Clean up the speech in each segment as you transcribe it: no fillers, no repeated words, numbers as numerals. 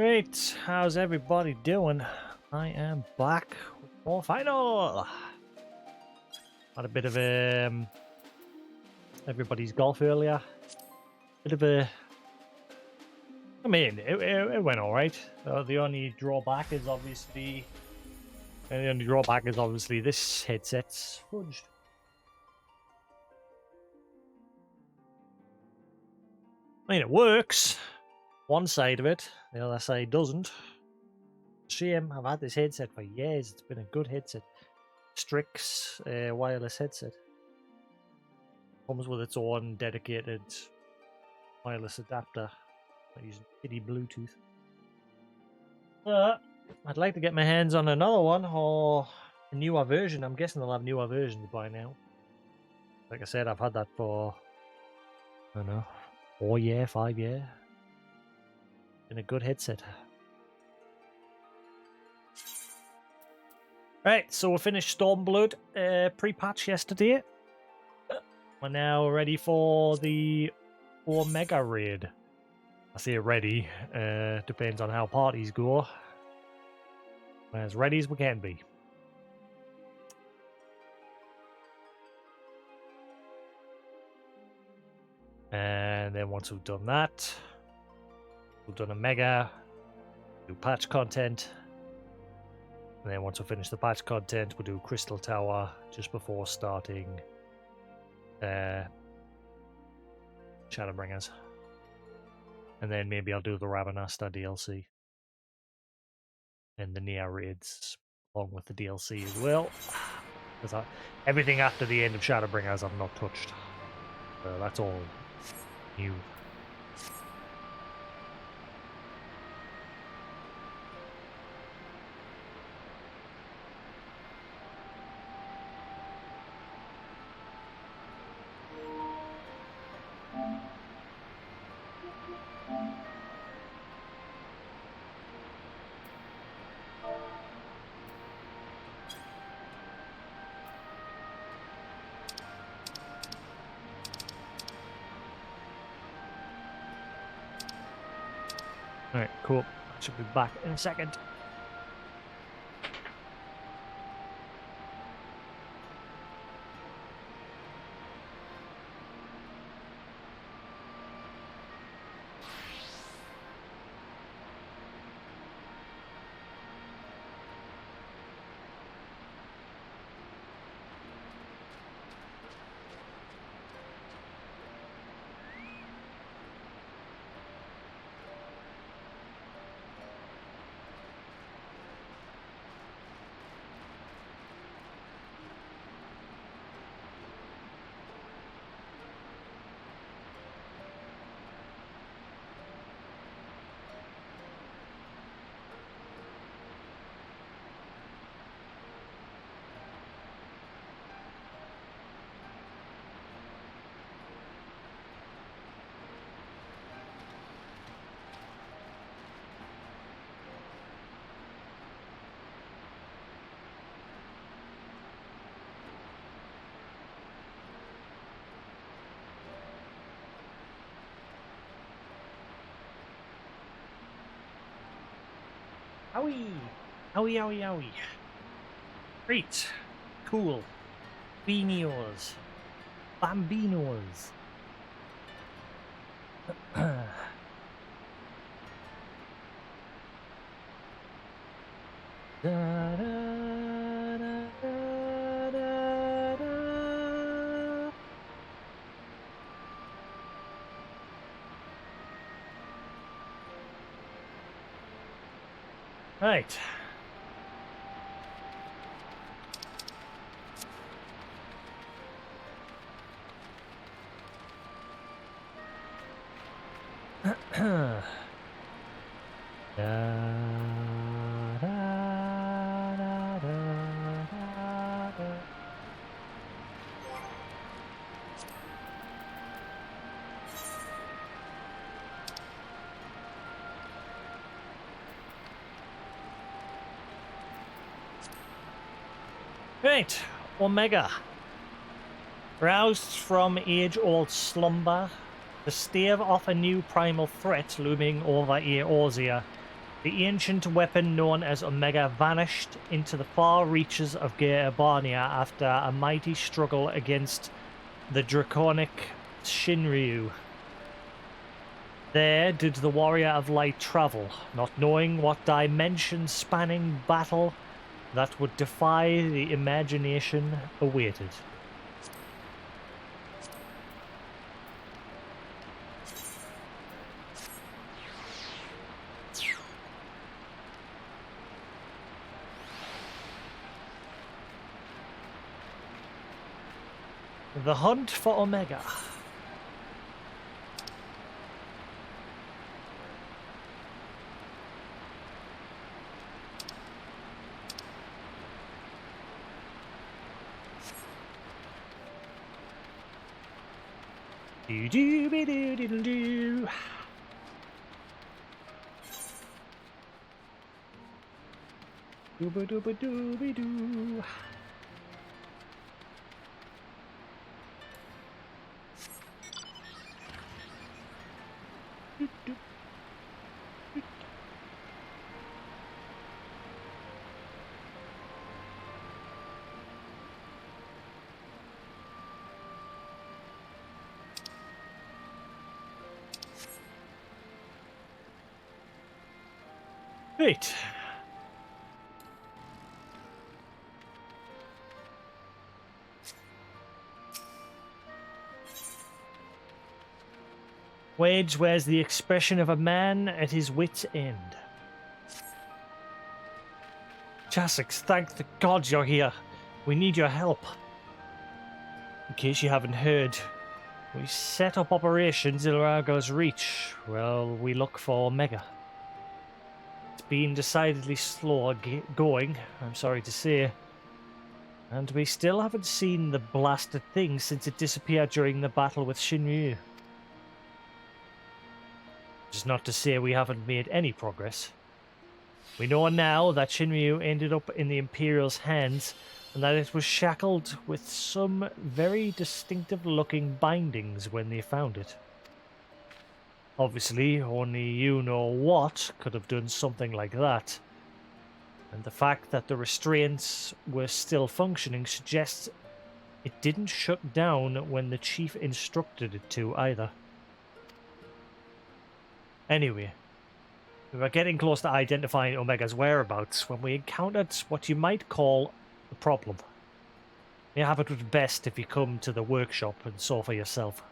Great, how's everybody doing? I am back with more final. Had a bit of everybody's golf earlier. Bit of a. I mean, it went all right. The only drawback is obviously this headset's fudged. I mean, it works. One side of it, the other side doesn't. Shame. I've had this headset for years. It's been a good headset. Strix wireless headset. Comes with its own dedicated wireless adapter. I'm using shitty Bluetooth. I'd like to get my hands on another one or a newer version. I'm guessing they'll have newer versions by now. Like I said, I've had that for, I don't know, 4 year, 5 year. Been a good headset. Right, so we finished Stormblood pre-patch yesterday. We're now ready for the Omega raid. I say ready, depends on how parties go. We're as ready as we can be. And then once we've done that, we've done a mega, do patch content. And then once we finish the patch content, we'll do Crystal Tower just before starting Shadowbringers. And then maybe I'll do the Ravenasta DLC. And the Nia raids along with the DLC as well. Because everything after the end of Shadowbringers I've not touched. So that's all new. Alright, cool. I should be back in a second. Owie! Owie, owie, owie. Great. Cool. Beanios. Bambinos. Da, da, da, da, da, da. Right. Da, da, da, da, da. Right, Omega. Roused from age-old slumber, to stave off a new primal threat looming over Eorzea, The ancient weapon known as Omega vanished into the far reaches of Gear Ebarnia after a mighty struggle against the draconic Shinryu. There did the Warrior of Light travel, not knowing what dimension-spanning battle that would defy the imagination awaited. The hunt for Omega. Do do be do do do. Dooba dooba dooby doo. Right. Wage wears the expression of a man at his wit's end. Jasix, thank the gods you're here. We need your help. In case you haven't heard, we set up operations in Ilraga's Reach. Well, we look for Omega. It's been decidedly slow going, I'm sorry to say. And we still haven't seen the blasted thing since it disappeared during the battle with Shinryu. Which is not to say we haven't made any progress. We know now that Shinryu ended up in the Imperial's hands and that it was shackled with some very distinctive looking bindings when they found it. Obviously, only you know what could have done something like that. And the fact that the restraints were still functioning suggests it didn't shut down when the chief instructed it to either. Anyway, we were getting close to identifying Omega's whereabouts when we encountered what you might call a problem. Mayhap it would be best if you come to the workshop and saw for yourself.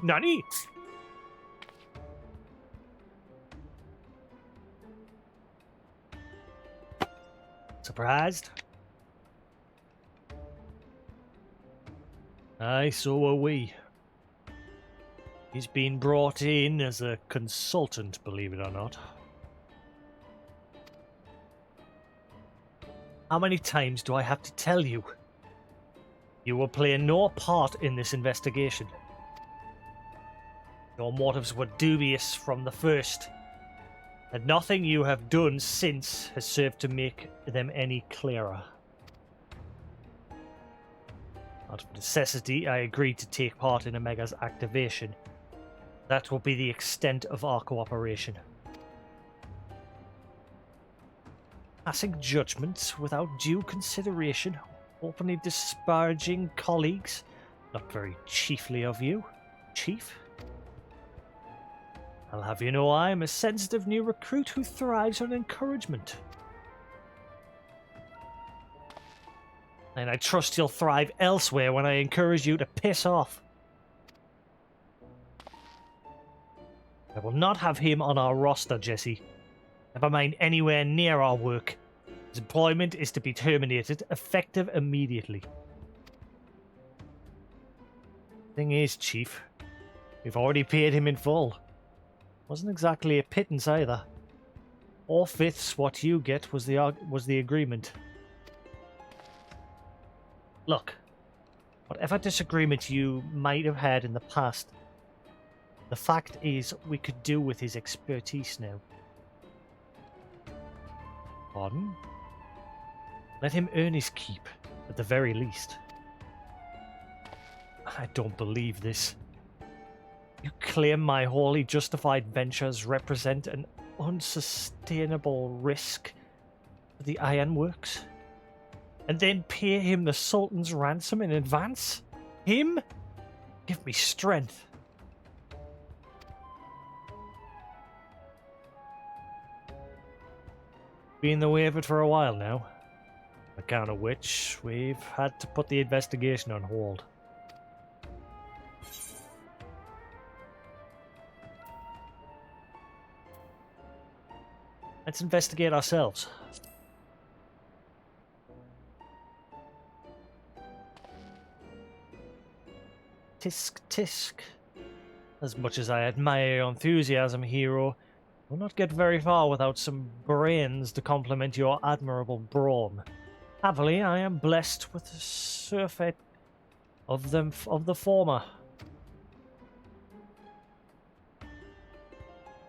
Nani? Surprised? Aye, so are we. He's been brought in as a consultant, believe it or not. How many times do I have to tell you? You will play no part in this investigation. Your motives were dubious from the first, and nothing you have done since has served to make them any clearer. Out of necessity, I agreed to take part in Omega's activation. That will be the extent of our cooperation. Passing judgments without due consideration, openly disparaging colleagues, not very chiefly of you, Chief. I'll have you know I am a sensitive new recruit who thrives on encouragement. And I trust you'll thrive elsewhere when I encourage you to piss off. I will not have him on our roster, Jesse. Never mind anywhere near our work. His employment is to be terminated, effective immediately. Thing is, Chief, we've already paid him in full. Wasn't exactly a pittance either. 4/5 what you get was the agreement. Look, whatever disagreement you might have had in the past, the fact is we could do with his expertise now. Pardon? Let him earn his keep, at the very least. I don't believe this. You claim my wholly justified ventures represent an unsustainable risk for the ironworks, and then pay him the Sultan's ransom in advance? Him? Give me strength. Been the way of it for a while now, on account of which we've had to put the investigation on hold. Let's investigate ourselves. Tisk tisk. As much as I admire your enthusiasm, hero, we'll not get very far without some brains to complement your admirable brawn. Happily, I am blessed with a surfeit of the former.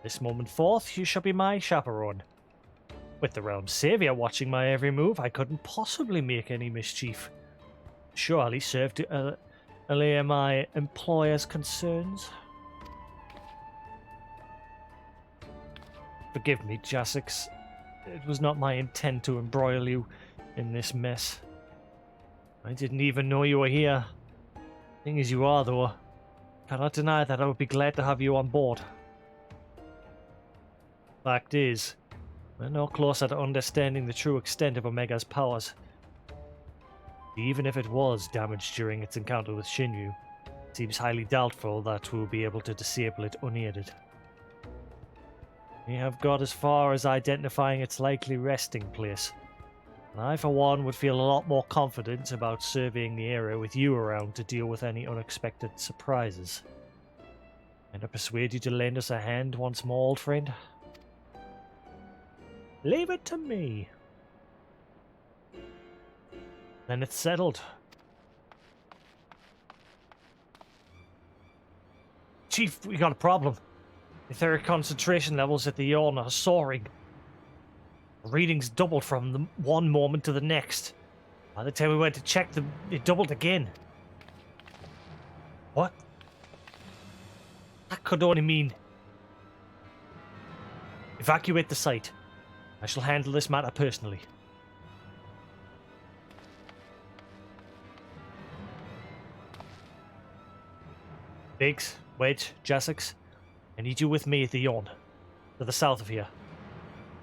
This moment forth, you shall be my chaperone. With the realm's savior watching my every move, I couldn't possibly make any mischief. Surely serve to allay my employer's concerns. Forgive me, Jasix. It was not my intent to embroil you in this mess. I didn't even know you were here. Thing as you are, though, cannot deny that I would be glad to have you on board. Fact is, we're no closer to understanding the true extent of Omega's powers. Even if it was damaged during its encounter with Shinryu, it seems highly doubtful that we'll be able to disable it unaided. We have got as far as identifying its likely resting place, and I for one would feel a lot more confident about surveying the area with you around to deal with any unexpected surprises. Can I persuade you to lend us a hand once more, old friend? Leave it to me. Then it's settled. Chief, we got a problem. Etheric concentration levels at the yawn are soaring. Readings doubled from the one moment to the next. By the time we went to check them, it doubled again. What? That could only mean... Evacuate the site. I shall handle this matter personally. Biggs, Wedge, Jasix, I need you with me at the yawn, to the south of here.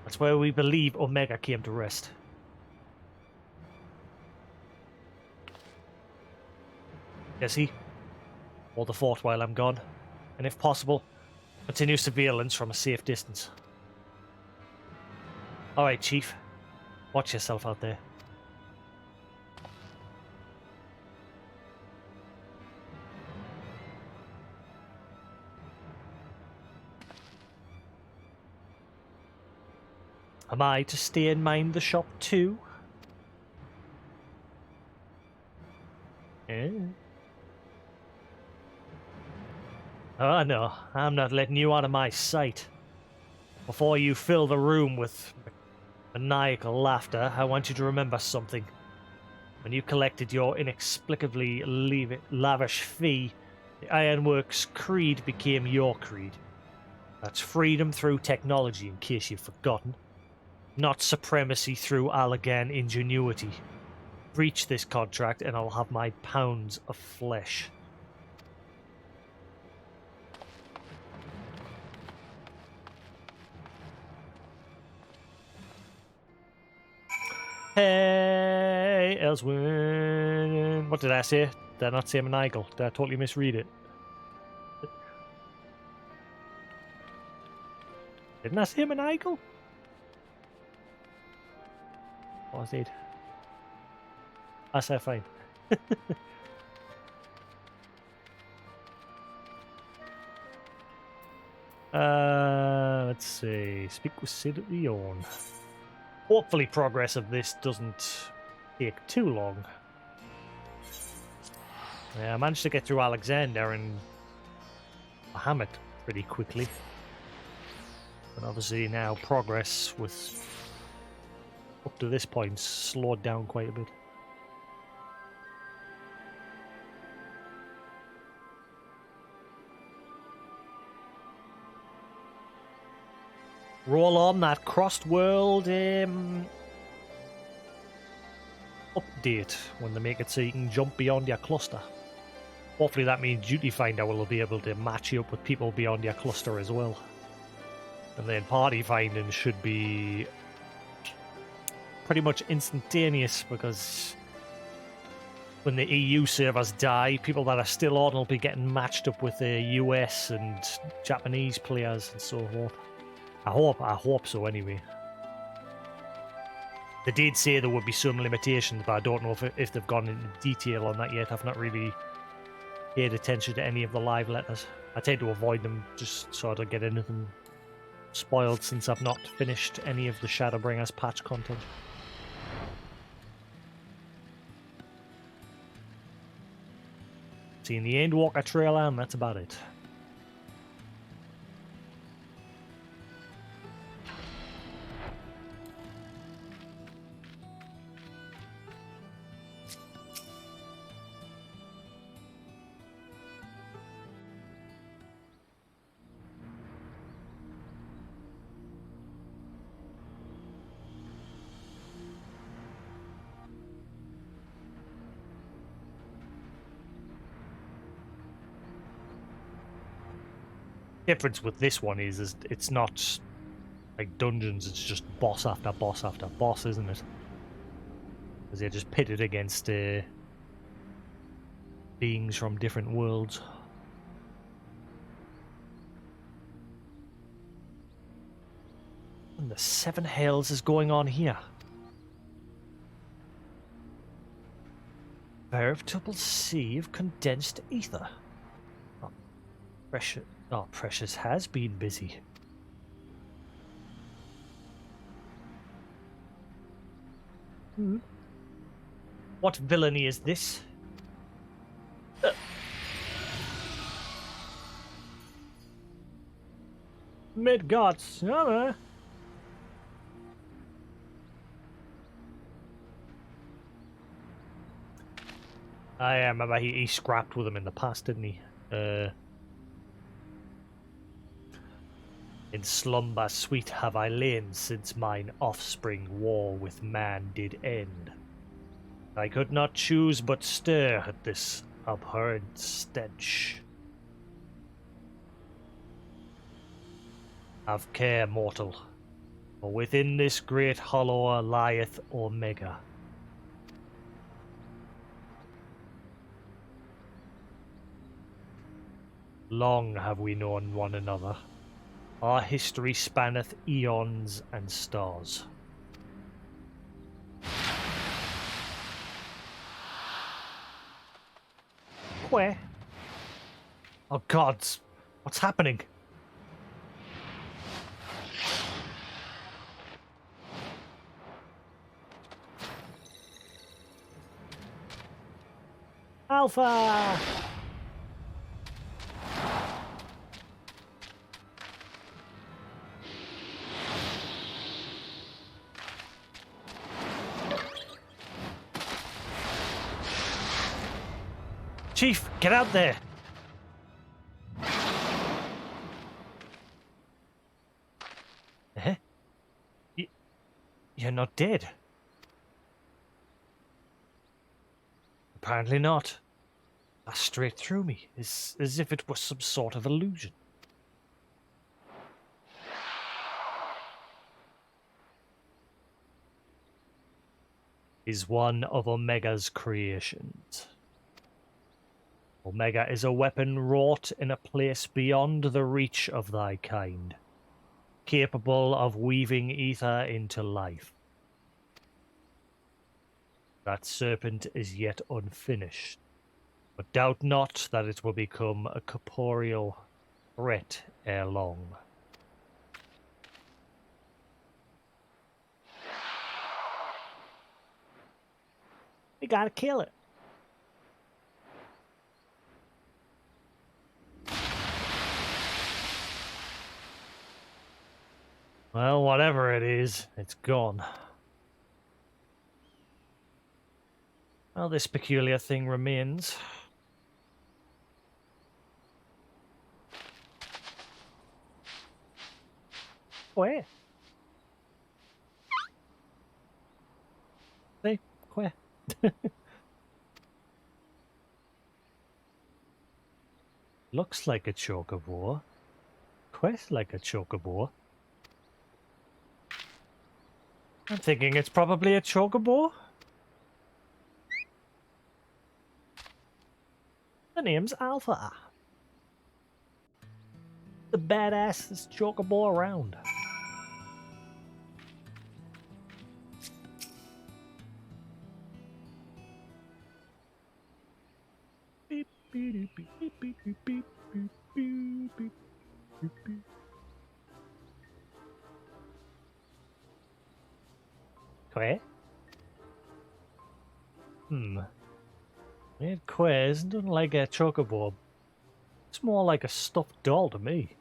That's where we believe Omega came to rest. Jesse, hold the fort while I'm gone, and if possible, continue surveillance from a safe distance. Alright, Chief. Watch yourself out there. Am I to stay and mind the shop too? Eh? Oh no, I'm not letting you out of my sight. Before you fill the room with maniacal laughter, I want you to remember something. When you collected your inexplicably lavish fee, the Ironworks creed became your creed. That's freedom through technology, in case you've forgotten. Not supremacy through Allagan ingenuity. Breach this contract and I'll have my pounds of flesh. Hey, Elswin. What did I say? Did I not say maniacal? Did I totally misread it? Didn't I say maniacal? Oh, I did. I said fine. Let's see. Speak with Sid at Leon. Hopefully progress of this doesn't take too long. Yeah, I managed to get through Alexander and Muhammad pretty quickly. But obviously now progress with up to this point slowed down quite a bit. Roll on that crossed world update when they make it so you can jump beyond your cluster. Hopefully that means Duty Finder will be able to match you up with people beyond your cluster as well. And then party finding should be pretty much instantaneous, because when the EU servers die, people that are still on will be getting matched up with the US and Japanese players and so forth. I hope so anyway. They did say there would be some limitations, but I don't know if they've gone into detail on that yet. I've not really paid attention to any of the live letters. I tend to avoid them just so I don't get anything spoiled, since I've not finished any of the Shadowbringers patch content. Seen the Endwalker trailer, and that's about it. Difference with this one is it's not like dungeons, it's just boss after boss after boss, isn't it? Because they're just pitted against beings from different worlds. And the seven hells is going on here? Veritable sea of condensed ether. Oh, Precious has been busy. What villainy is this? Mid-gods, I remember he scrapped with him in the past, didn't he? In slumber sweet have I lain since mine offspring war with man did end. I could not choose but stir at this abhorrent stench. Have care, mortal, for within this great hollow lieth Omega. Long have we known one another. Our history spanneth eons and stars. Where? Oh gods, what's happening? Alpha! Chief, get out there! Eh? You're not dead. Apparently not. Passed straight through me, as if it was some sort of illusion. Is one of Omega's creations. Omega is a weapon wrought in a place beyond the reach of thy kind, capable of weaving ether into life. That serpent is yet unfinished, but doubt not that it will become a corporeal threat ere long. We gotta kill it. Well, whatever it is, it's gone. Well, this peculiar thing remains. Where? See? Where? Looks like a chocobo. Quest like a chocobo. I'm thinking it's probably a chocobo. The name's Alpha. The badassest chocobo around. Beep, beep, beep, beep, beep, beep, beep, beep, beep, beep, beep. Quay? Quay isn't like a chocobo. It's more like a stuffed doll to me.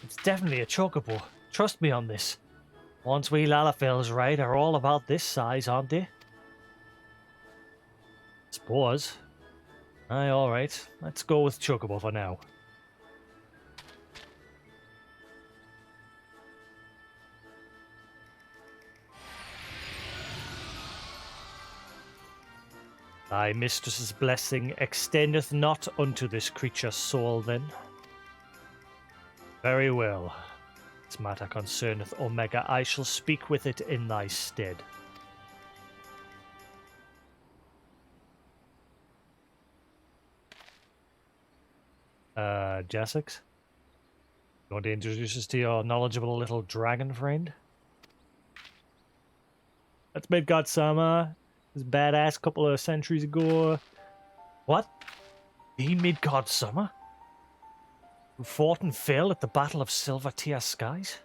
It's definitely a chocobo. Trust me on this. Once we Lalafels right are all about this size, aren't they? Suppose. Aye, alright. Let's go with chocobo for now. Thy mistress's blessing extendeth not unto this creature's soul, then. Very well. This matter concerneth Omega. I shall speak with it in thy stead. Jasix? You want to introduce us to your knowledgeable little dragon friend? That's Midgard-sama. This badass couple of centuries ago. What? The Midgard-sama? Who fought and fell at the Battle of Silver Tier Skies?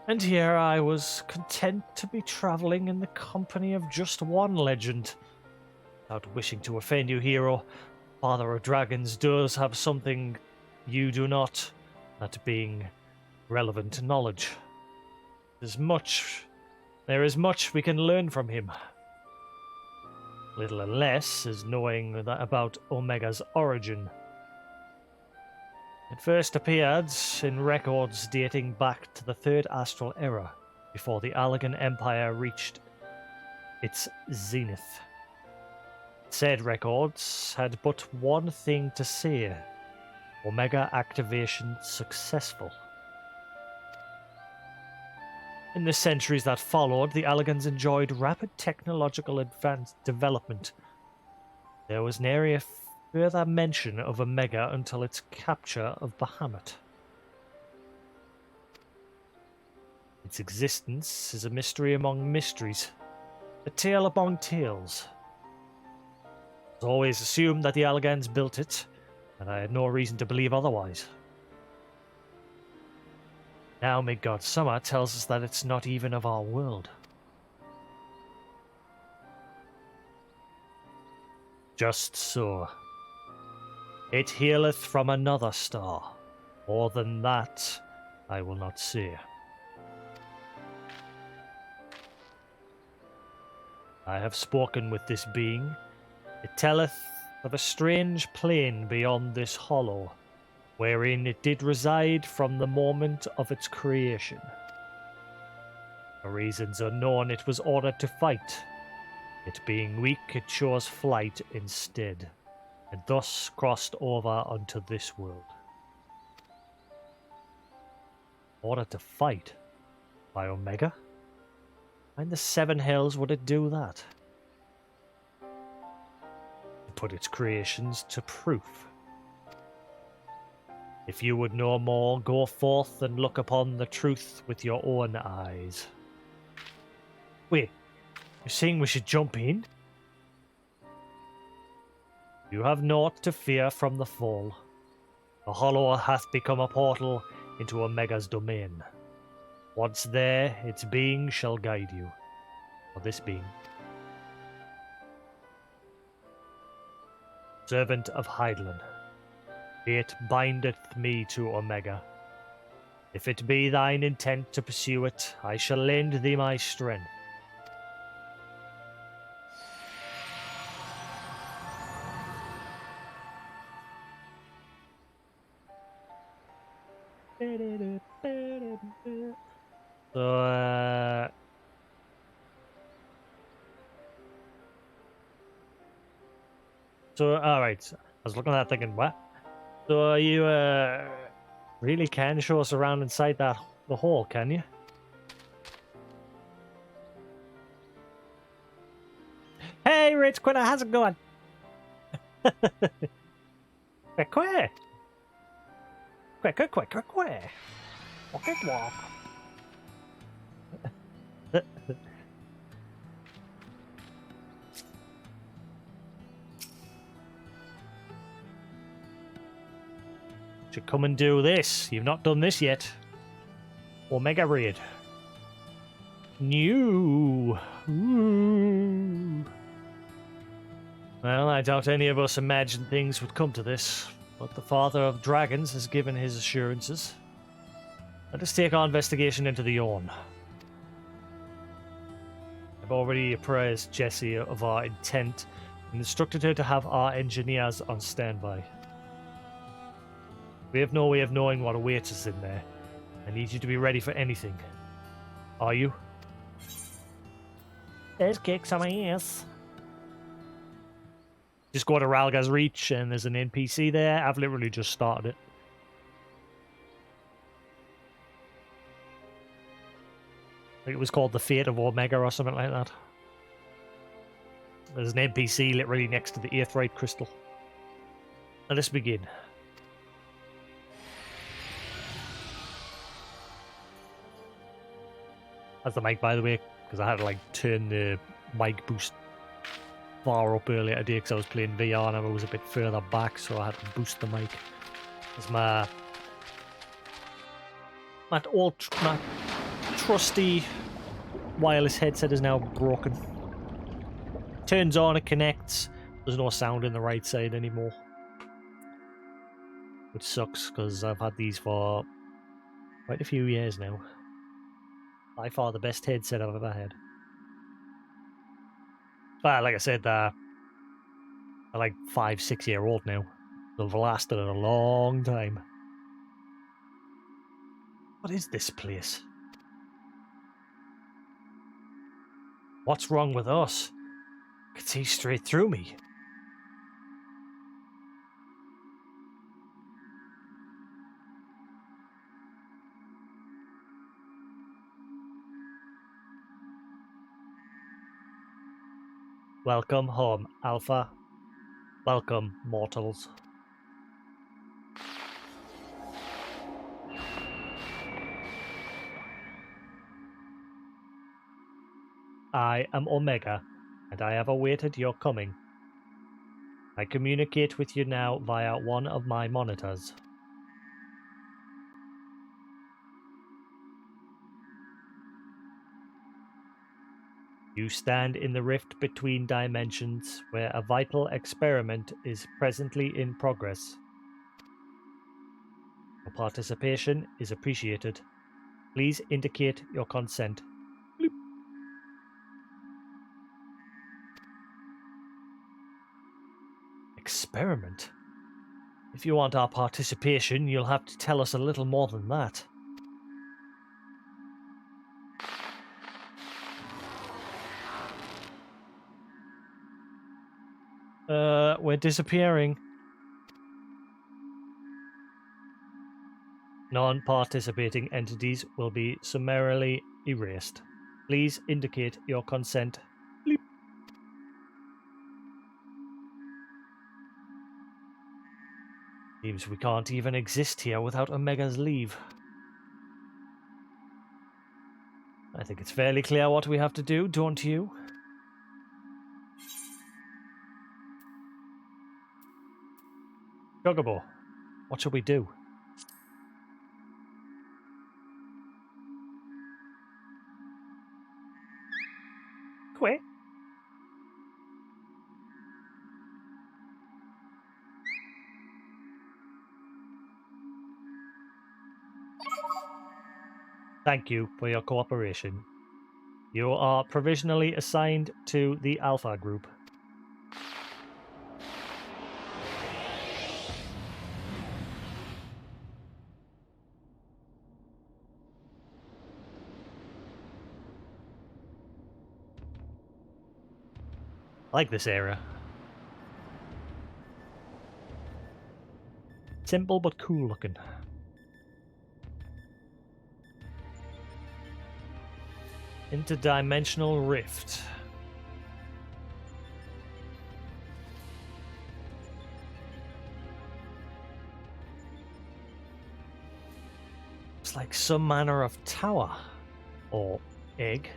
And here I was, content to be travelling in the company of just one legend. Without wishing to offend you, hero, Father of Dragons does have something you do not, that being relevant knowledge. There is much we can learn from him. Little less is knowing that about Omega's origin. It first appeared in records dating back to the Third Astral Era, before the Allegan Empire reached its zenith. Said records had but one thing to say: Omega activation successful. In the centuries that followed, the Allegans enjoyed rapid technological development. There was nary a further mention of Omega until its capture of Bahamut. Its existence is a mystery among mysteries, a tale among tales. It was always assumed that the Allegans built it, and I had no reason to believe otherwise. Now Midgard-sama tells us that it's not even of our world. Just so. It haileth from another star. More than that, I will not say. I have spoken with this being. It telleth of a strange plane beyond this hollow, wherein it did reside from the moment of its creation. For reasons unknown, it was ordered to fight. It being weak, it chose flight instead, and thus crossed over unto this world. Ordered to fight? By Omega? Why in the seven hells would it do that? To put its creations to proof. If you would know more, go forth and look upon the truth with your own eyes. Wait, you're saying we should jump in? You have naught to fear from the fall. The hollow hath become a portal into Omega's domain. Once there, its being shall guide you. Or this being. Servant of Hydaelyn, fate bindeth me to Omega. If it be thine intent to pursue it, I shall lend thee my strength. So, alright. I was looking at that thinking, what? So you, really can show us around inside the hole, can you? Hey, Rich Quitter, how's it going? Quick, quick. Quick, quick, quick, quick, quick. Walk it, walk. Should come and do this. You've not done this yet. Omega Raid. New. Ooh. Well, I doubt any of us imagined things would come to this, but the Father of Dragons has given his assurances. Let us take our investigation into the Yawn. I've already apprised Jessie of our intent and instructed her to have our engineers on standby. We have no way of knowing what awaits us in there. I need you to be ready for anything. Are you? There's kicks on my ass. Just go to Ralga's Reach and there's an NPC there. I've literally just started it. I think it was called the Fate of Omega or something like that. There's an NPC literally next to the Aetheryte Crystal. Let us begin. That's the mic, by the way, because I had to like turn the mic boost far up earlier today because I was playing VR and I was a bit further back, so I had to boost the mic. As my trusty wireless headset is now broken. Turns on, it connects. There's no sound in the right side anymore, which sucks because I've had these for quite a few years now. By far the best headset I've ever had. But like I said, they're like 5-6 year old now. They've lasted a long time. What is this place? What's wrong with us? I can see straight through me. Welcome home, Alpha. Welcome, mortals. I am Omega, and I have awaited your coming. I communicate with you now via one of my monitors. You stand in the rift between dimensions, where a vital experiment is presently in progress. Your participation is appreciated. Please indicate your consent. Bloop. Experiment? If you want our participation, you'll have to tell us a little more than that. We're disappearing. Non-participating entities will be summarily erased. Please indicate your consent. Bleep. Seems we can't even exist here without Omega's leave. I think it's fairly clear what we have to do, don't you? Chocobo, what should we do? Quick. Thank you for your cooperation. You are provisionally assigned to the Alpha Group. I like this area. Simple but cool looking. Interdimensional rift. It's like some manner of tower or egg.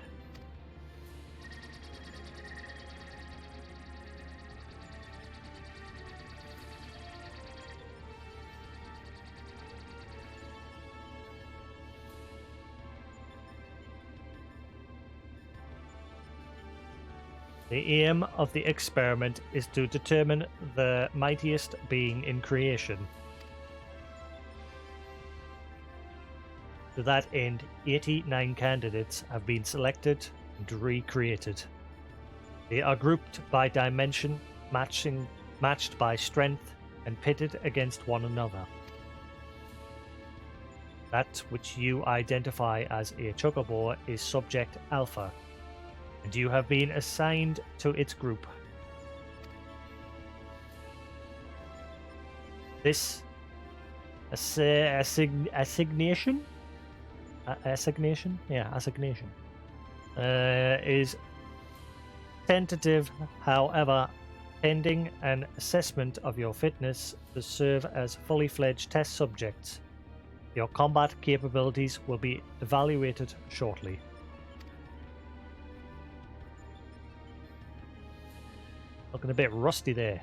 The aim of the experiment is to determine the mightiest being in creation. To that end, 89 candidates have been selected and recreated. They are grouped by dimension, matched by strength, and pitted against one another. That which you identify as a chocobo is Subject Alpha, and you have been assigned to its group. This assignation is tentative, however, pending an assessment of your fitness to serve as fully fledged test subjects. Your combat capabilities will be evaluated shortly. Looking a bit rusty there.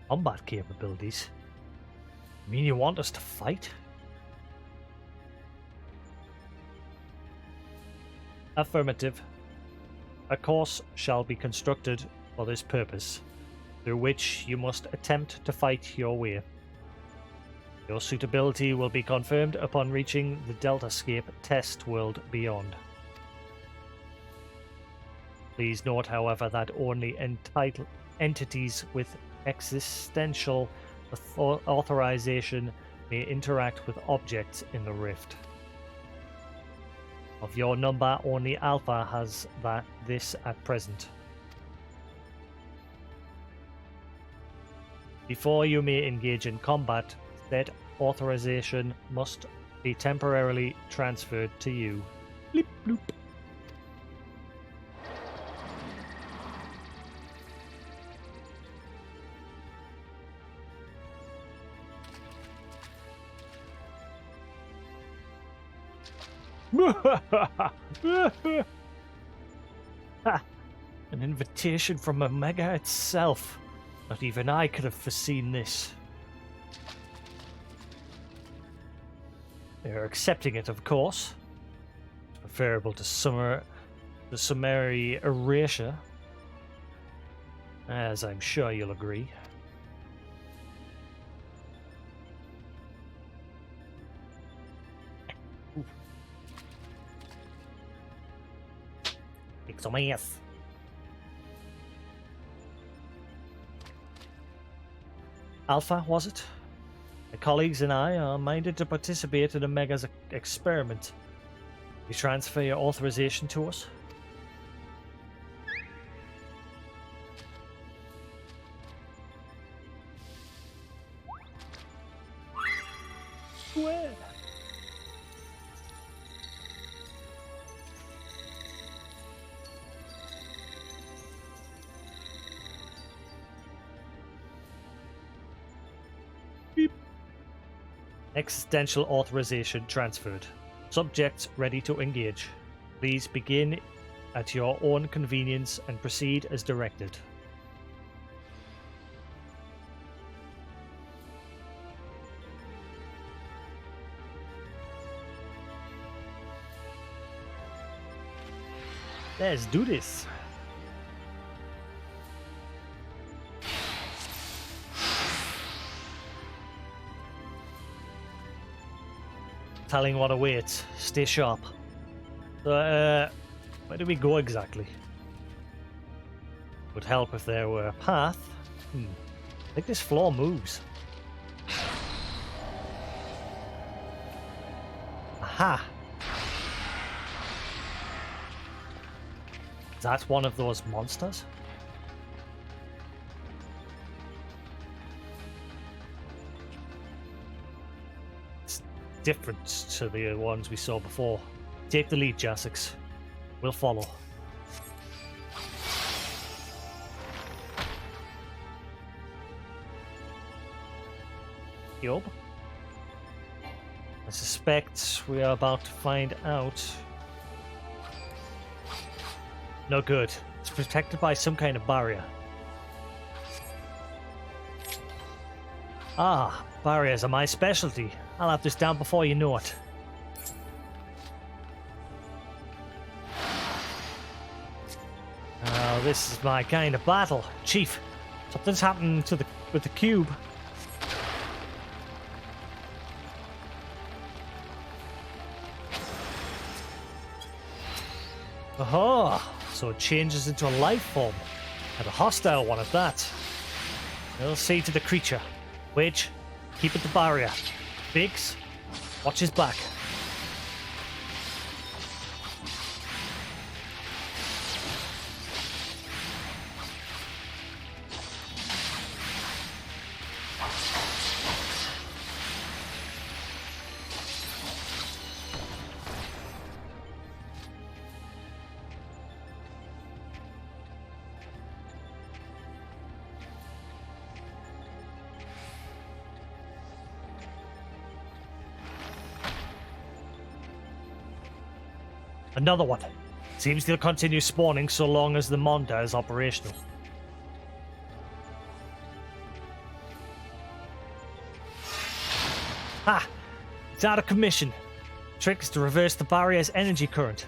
Combat capabilities? You mean you want us to fight? Affirmative. A course shall be constructed for this purpose, through which you must attempt to fight your way. Your suitability will be confirmed upon reaching the Deltascape test world beyond. Please note, however, that only entities with existential authorization may interact with objects in the rift. Of your number, only Alpha has this at present. Before you may engage in combat, said authorization must be temporarily transferred to you. Bleep bloop. An invitation from Omega itself. Not even I could have foreseen this. They're accepting it, of course. It's preferable to summary erasure, as I'm sure you'll agree. Kick some ass. Alpha, was it? My colleagues and I are minded to participate in Omega's experiment. You transfer your authorization to us? Where? Existential authorization transferred. Subjects ready to engage. Please begin at your own convenience and proceed as directed. Let's do this. Telling what awaits. Stay sharp. So, where do we go exactly? Would help if there were a path. I think this floor moves. Aha! Is that one of those monsters? It's different to the ones we saw before. Take the lead, Jasix. We'll follow. Yup. I suspect we are about to find out. No good. It's protected by some kind of barrier. Ah, barriers are my specialty. I'll have this down before you know it. Oh, this is my kind of battle. Chief, something's happened to with the cube. Aha! So it changes into a life form, and a hostile one at that. We'll see to the creature. Wage, keep at the barrier. Biggs, watch his back. Another one. Seems they'll continue spawning so long as the Monda is operational. Ha! It's out of commission. Trick is to reverse the barrier's energy current.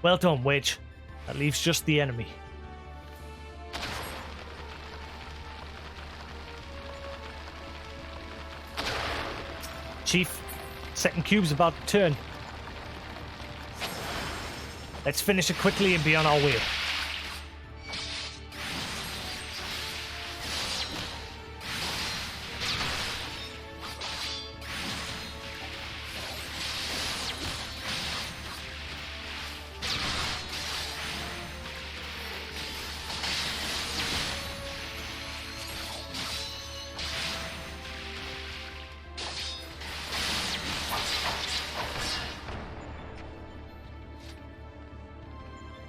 Well done, Wedge. That leaves just the enemy. Chief, second cube's about to turn. Let's finish it quickly and be on our way.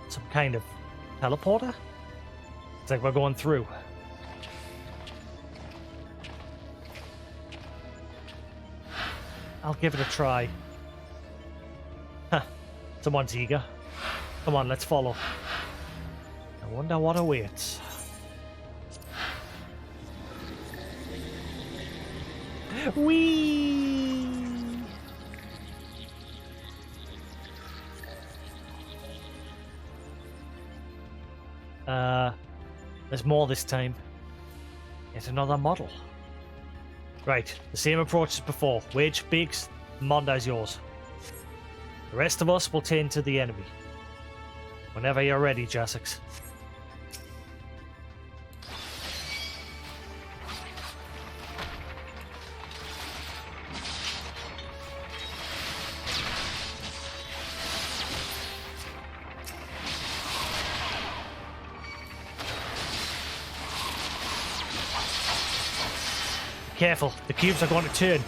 Some kind of teleporter? It's like we're going through. I'll give it a try. Huh. Someone's eager. Come on, let's follow. I wonder what awaits. Whee! There's more this time. Yet another model. Right, the same approach as before. Wage, Biggs, Monda's yours. The rest of us will tend to the enemy. Whenever you're ready, Jasix. Careful, the cubes are going to turn.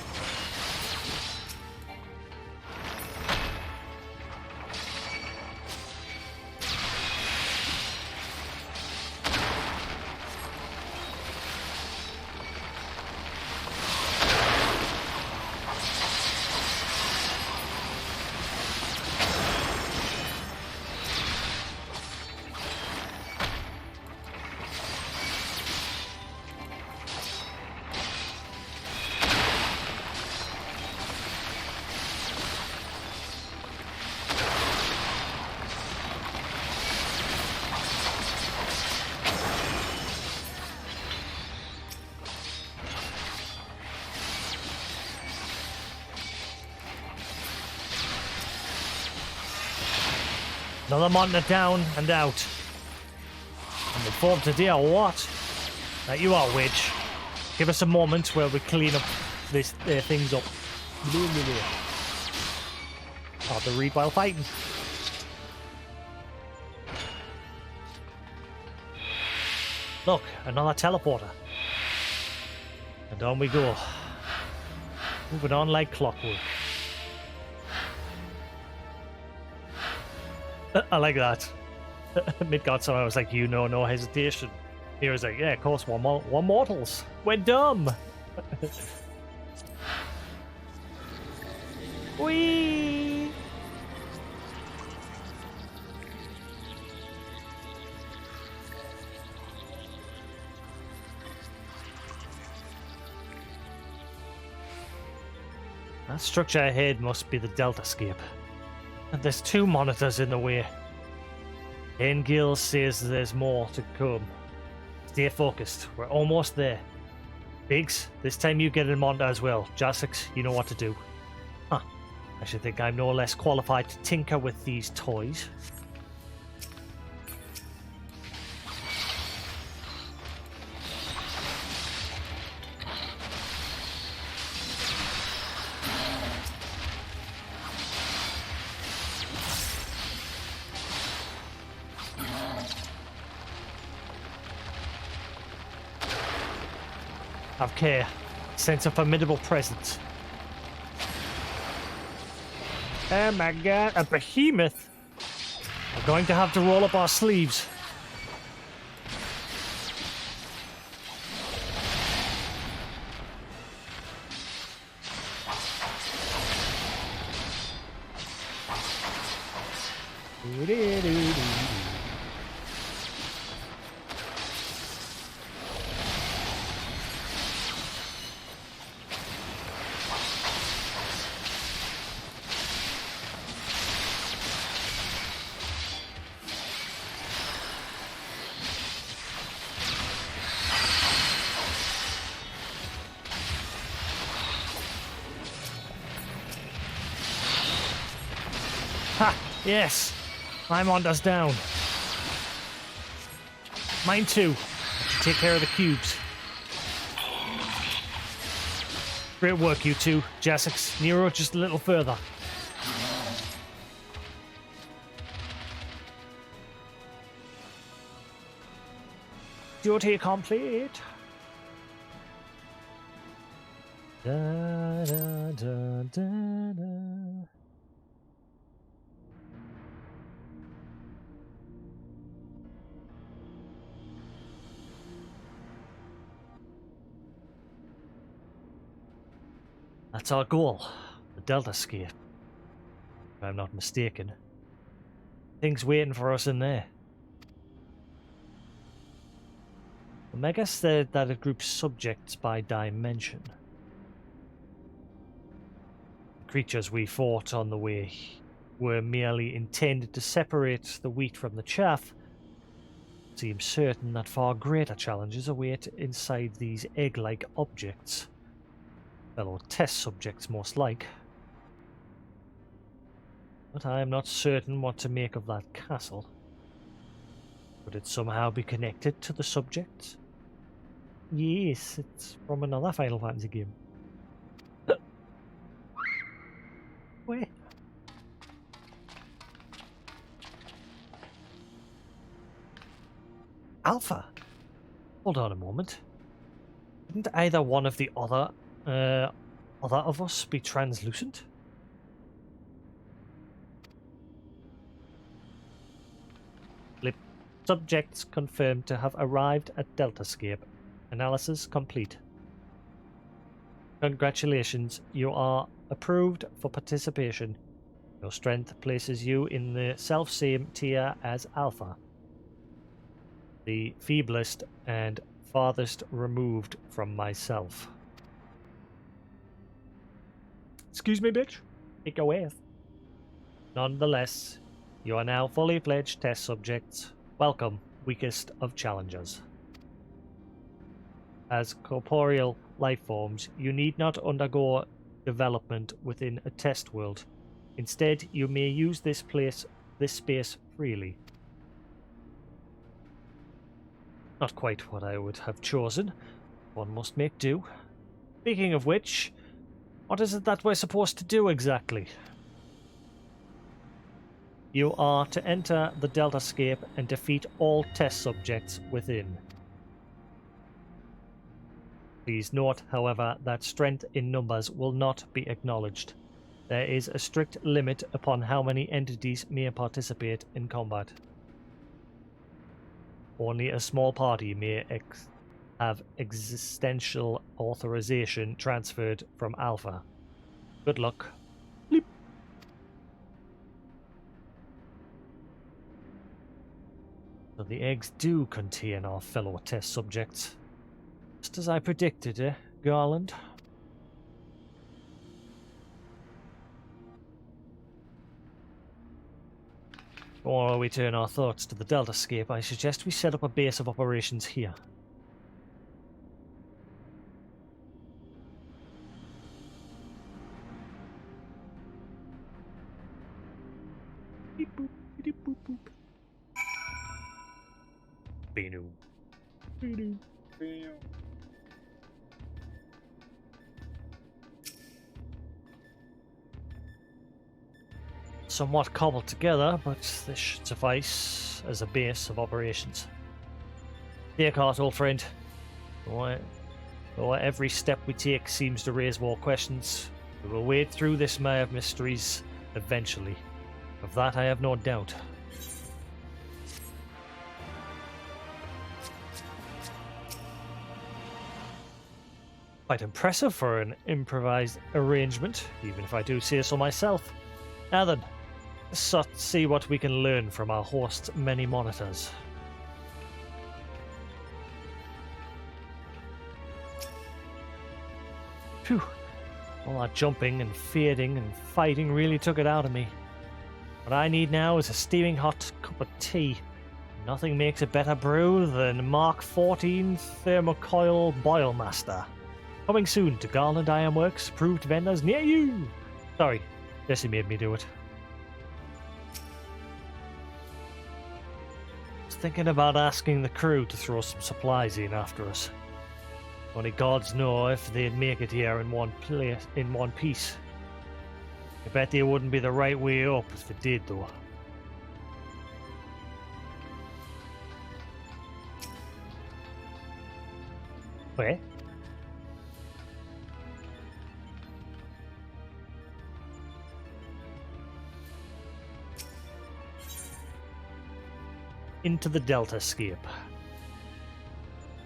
Another monitor down and out. And we formed today or what? Right, you are, witch. Give us a moment where we clean up this things up. Hard to read while fighting. Look, another teleporter. And on we go. Moving on like clockwork. I like that. Midgard saw I was like, you know, no hesitation. He was like, yeah, of course, we're mortals. We're dumb. Whee! That structure ahead must be the Deltascape. And there's 2 monitors in the way. Engil says there's more to come. Stay focused. We're almost there. Biggs, this time you get a monitor as well. Jasix, you know what to do. Huh. I should think I'm no less qualified to tinker with these toys. Have care. Sense a formidable presence. Oh my god, a behemoth! We're going to have to roll up our sleeves. Ha! Yes! My monitor's down. Mine too. I should take care of the cubes. Great work, you two. Jasix, Nero, just a little further. Duty complete. Da, da, da, da, da. That's our goal, the Deltascape. If I'm not mistaken. Things waiting for us in there. Omega said that it groups subjects by dimension. The creatures we fought on the way were merely intended to separate the wheat from the chaff. It seems certain that far greater challenges await inside these egg-like objects. Fellow test subjects, most like. But I am not certain what to make of that castle. Could it somehow be connected to the subjects? Yes, it's from another Final Fantasy game. Where? Alpha? Hold on a moment. Didn't either one of the other of us be translucent? Flip. Subjects confirmed to have arrived at Deltascape. Analysis complete. Congratulations, you are approved for participation. Your strength places you in the self-same tier as Alpha. The feeblest and farthest removed from myself. Excuse me, bitch. Take away. Nonetheless, you are now fully fledged test subjects. Welcome, weakest of challengers. As corporeal life forms, you need not undergo development within a test world. Instead, you may use this place this space freely. Not quite what I would have chosen. One must make do. Speaking of which, what is it that we're supposed to do exactly? You are to enter the Deltascape and defeat all test subjects within. Please note, however, that strength in numbers will not be acknowledged. There is a strict limit upon how many entities may participate in combat. Only a small party may have existential authorization transferred from Alpha. Good luck. Bleep. So the eggs do contain our fellow test subjects. Just as I predicted, Garland? Before we turn our thoughts to the Deltascape, I suggest we set up a base of operations here. Beep boop, beep boop boop. Beenu. Beenu. Beenu. Somewhat cobbled together, but this should suffice as a base of operations. Take heart, old friend. Though every step we take seems to raise more questions, we will wade through this mire of mysteries eventually. Of that I have no doubt. Quite impressive for an improvised arrangement, even if I do say so myself. Now then, let's see what we can learn from our host's many monitors. Phew, all that jumping and fading and fighting really took it out of me. What I need now is a steaming hot cup of tea. Nothing makes a better brew than Mark 14 Thermocoil Boilmaster. Coming soon to Garland Ironworks, approved vendors near you! Sorry, Jesse made me do it. I was thinking about asking the crew to throw some supplies in after us. Only gods know if they'd make it here in one piece. I bet they wouldn't be the right way up if they did, though. Wait. Into the Deltascape.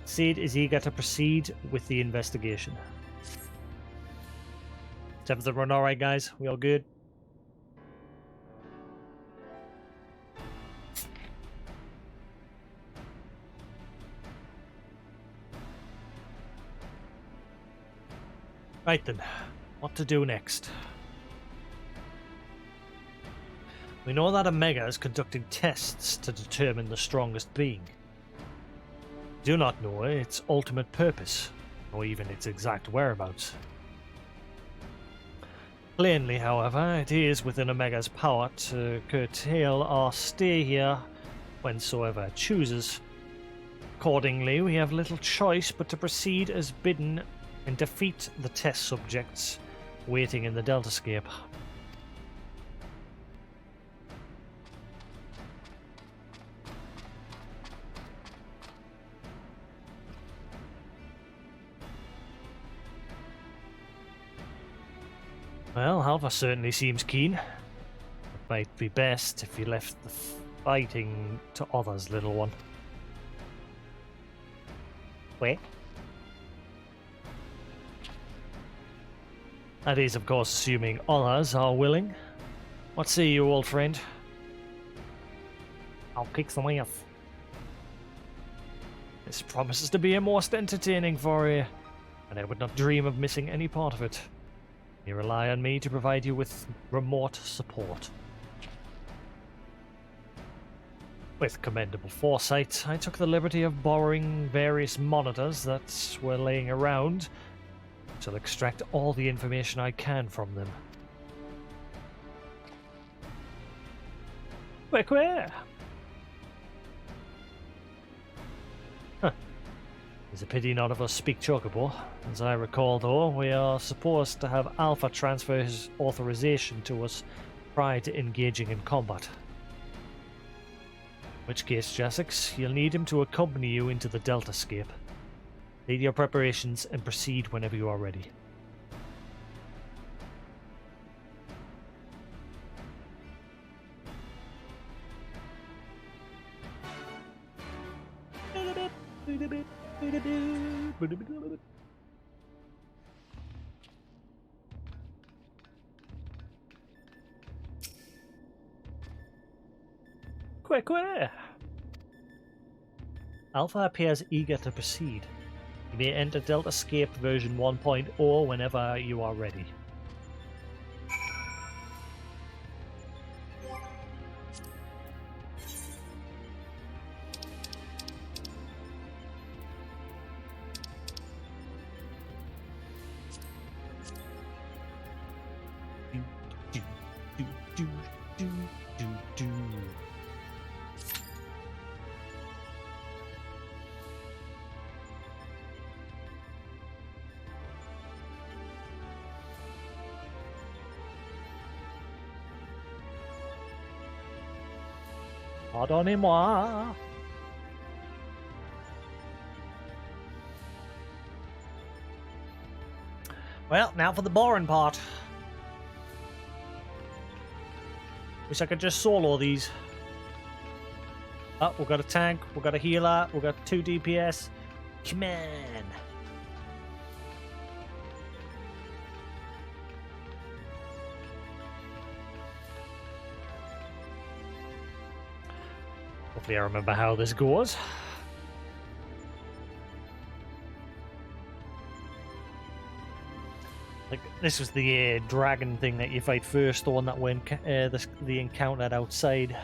Sid is eager to proceed with the investigation. Is everything run alright, guys? We all good? Right then, what to do next? We know that Omega is conducting tests to determine the strongest being. We do not know its ultimate purpose, or even its exact whereabouts. Plainly, however, it is within Omega's power to curtail our stay here whensoever it chooses. Accordingly, we have little choice but to proceed as bidden and defeat the test subjects waiting in the Deltascape. Well, Alpha certainly seems keen. It might be best if you left the fighting to others, little one. Wait. That is, of course, assuming others are willing. What say you, old friend? I'll kick some ass. This promises to be a most entertaining foray, and I would not dream of missing any part of it. You rely on me to provide you with remote support. With commendable foresight, I took the liberty of borrowing various monitors that were laying around to extract all the information I can from them. Quick, quick! Huh. It's a pity none of us speak Chocobo. As I recall, though, we are supposed to have Alpha transfer his authorization to us prior to engaging in combat. In which case, Jasix, you'll need him to accompany you into the Deltascape. Lead your preparations and proceed whenever you are ready. Quick, quick! Alpha appears eager to proceed. You may enter Deltascape version 1.0 whenever you are ready. Pardonnez-moi. Well, now for the boring part. Wish I could just solo these. Oh, we've got a tank, we've got a healer, we've got 2 DPS. Come on. Hopefully I remember how this goes. Like, this was the dragon thing that you fight first, the one that went the encounter outside.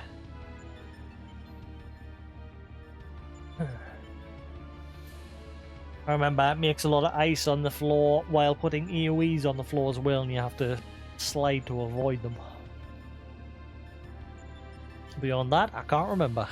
I remember it makes a lot of ice on the floor while putting AoEs on the floor as well, and you have to slide to avoid them. Beyond that, I can't remember.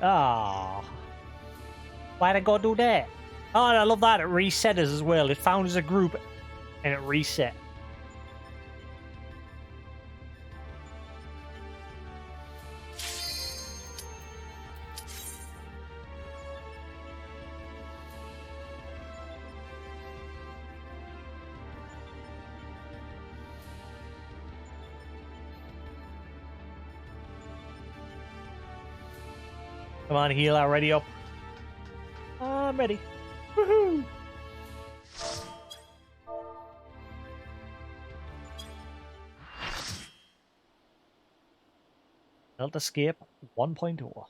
Ah, why'd I go do that? Oh, and I love that it reset us as well. It found us a group, and it reset. Come on, healer, ready up. I'm ready. Woohoo! Deltascape 1.0.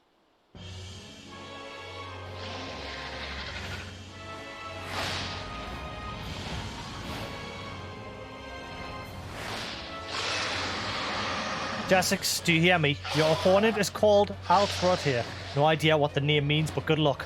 Jasix, do you hear me? Your opponent is called Altrot here. No idea what the name means, but good luck.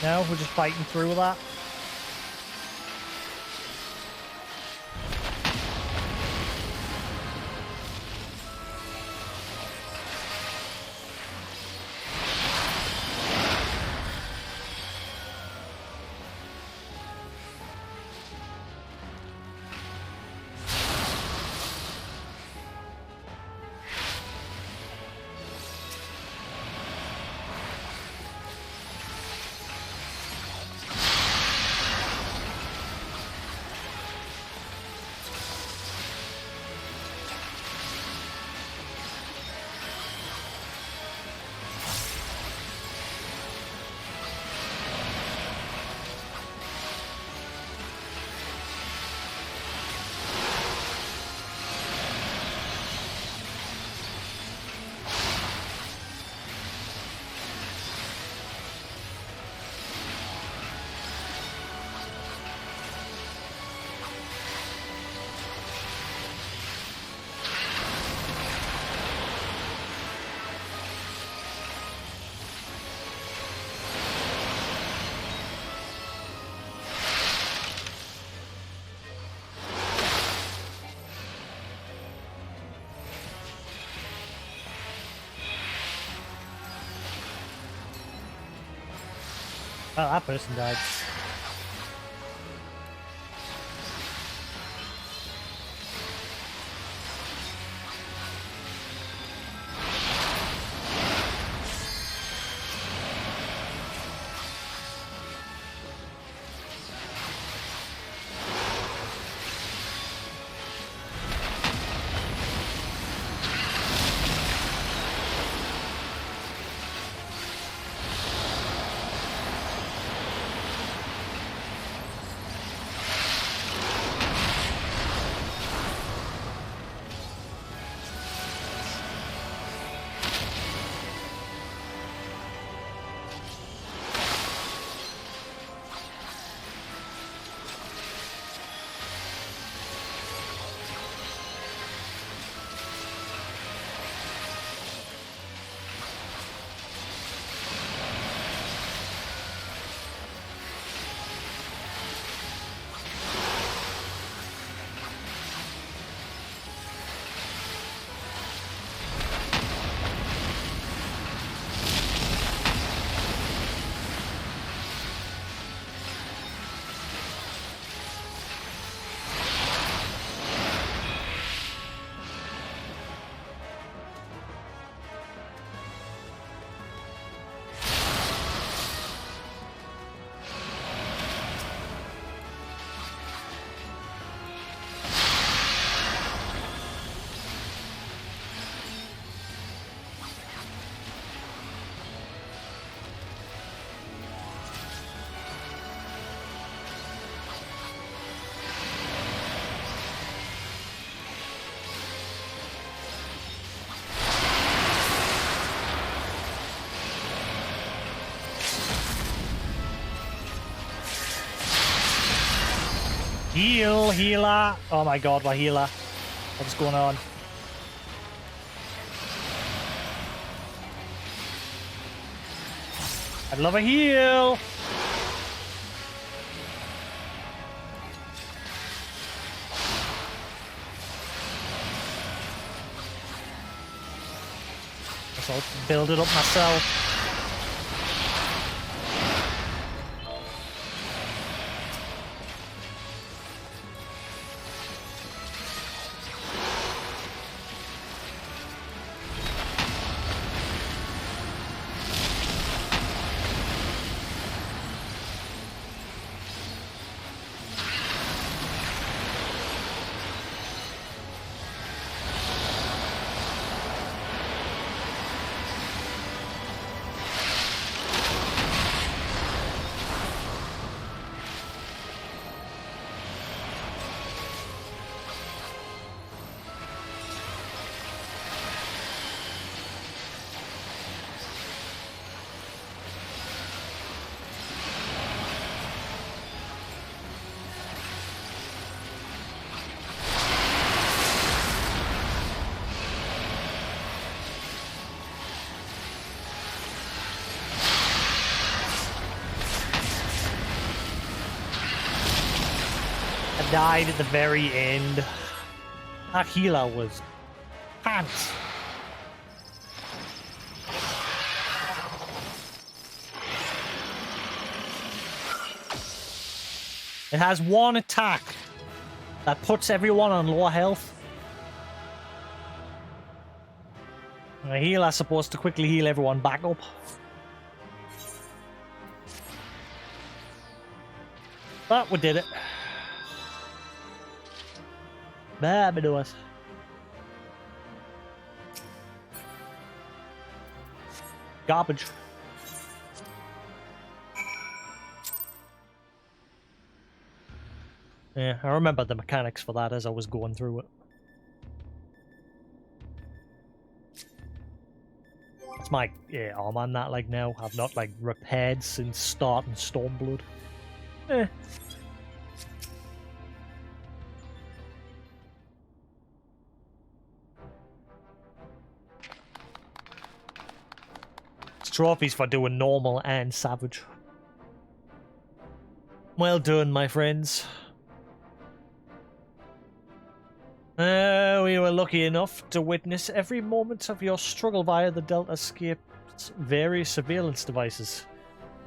No, we're just fighting through with that. Well, that person died. Healer. Oh my god, my healer. What's going on? I'd love a heal. Guess I'll build it up myself. Died at the very end. That healer was pants. It has one attack that puts everyone on lower health. The healer's supposed to quickly heal everyone back up. But we did it. Fabulous. Garbage. Yeah, I remember the mechanics for that as I was going through it. It's my arm on that like now. I've not like repaired since starting Stormblood. Eh. Trophies for doing normal and savage. Well done, my friends. We were lucky enough to witness every moment of your struggle via the Deltascape's various surveillance devices.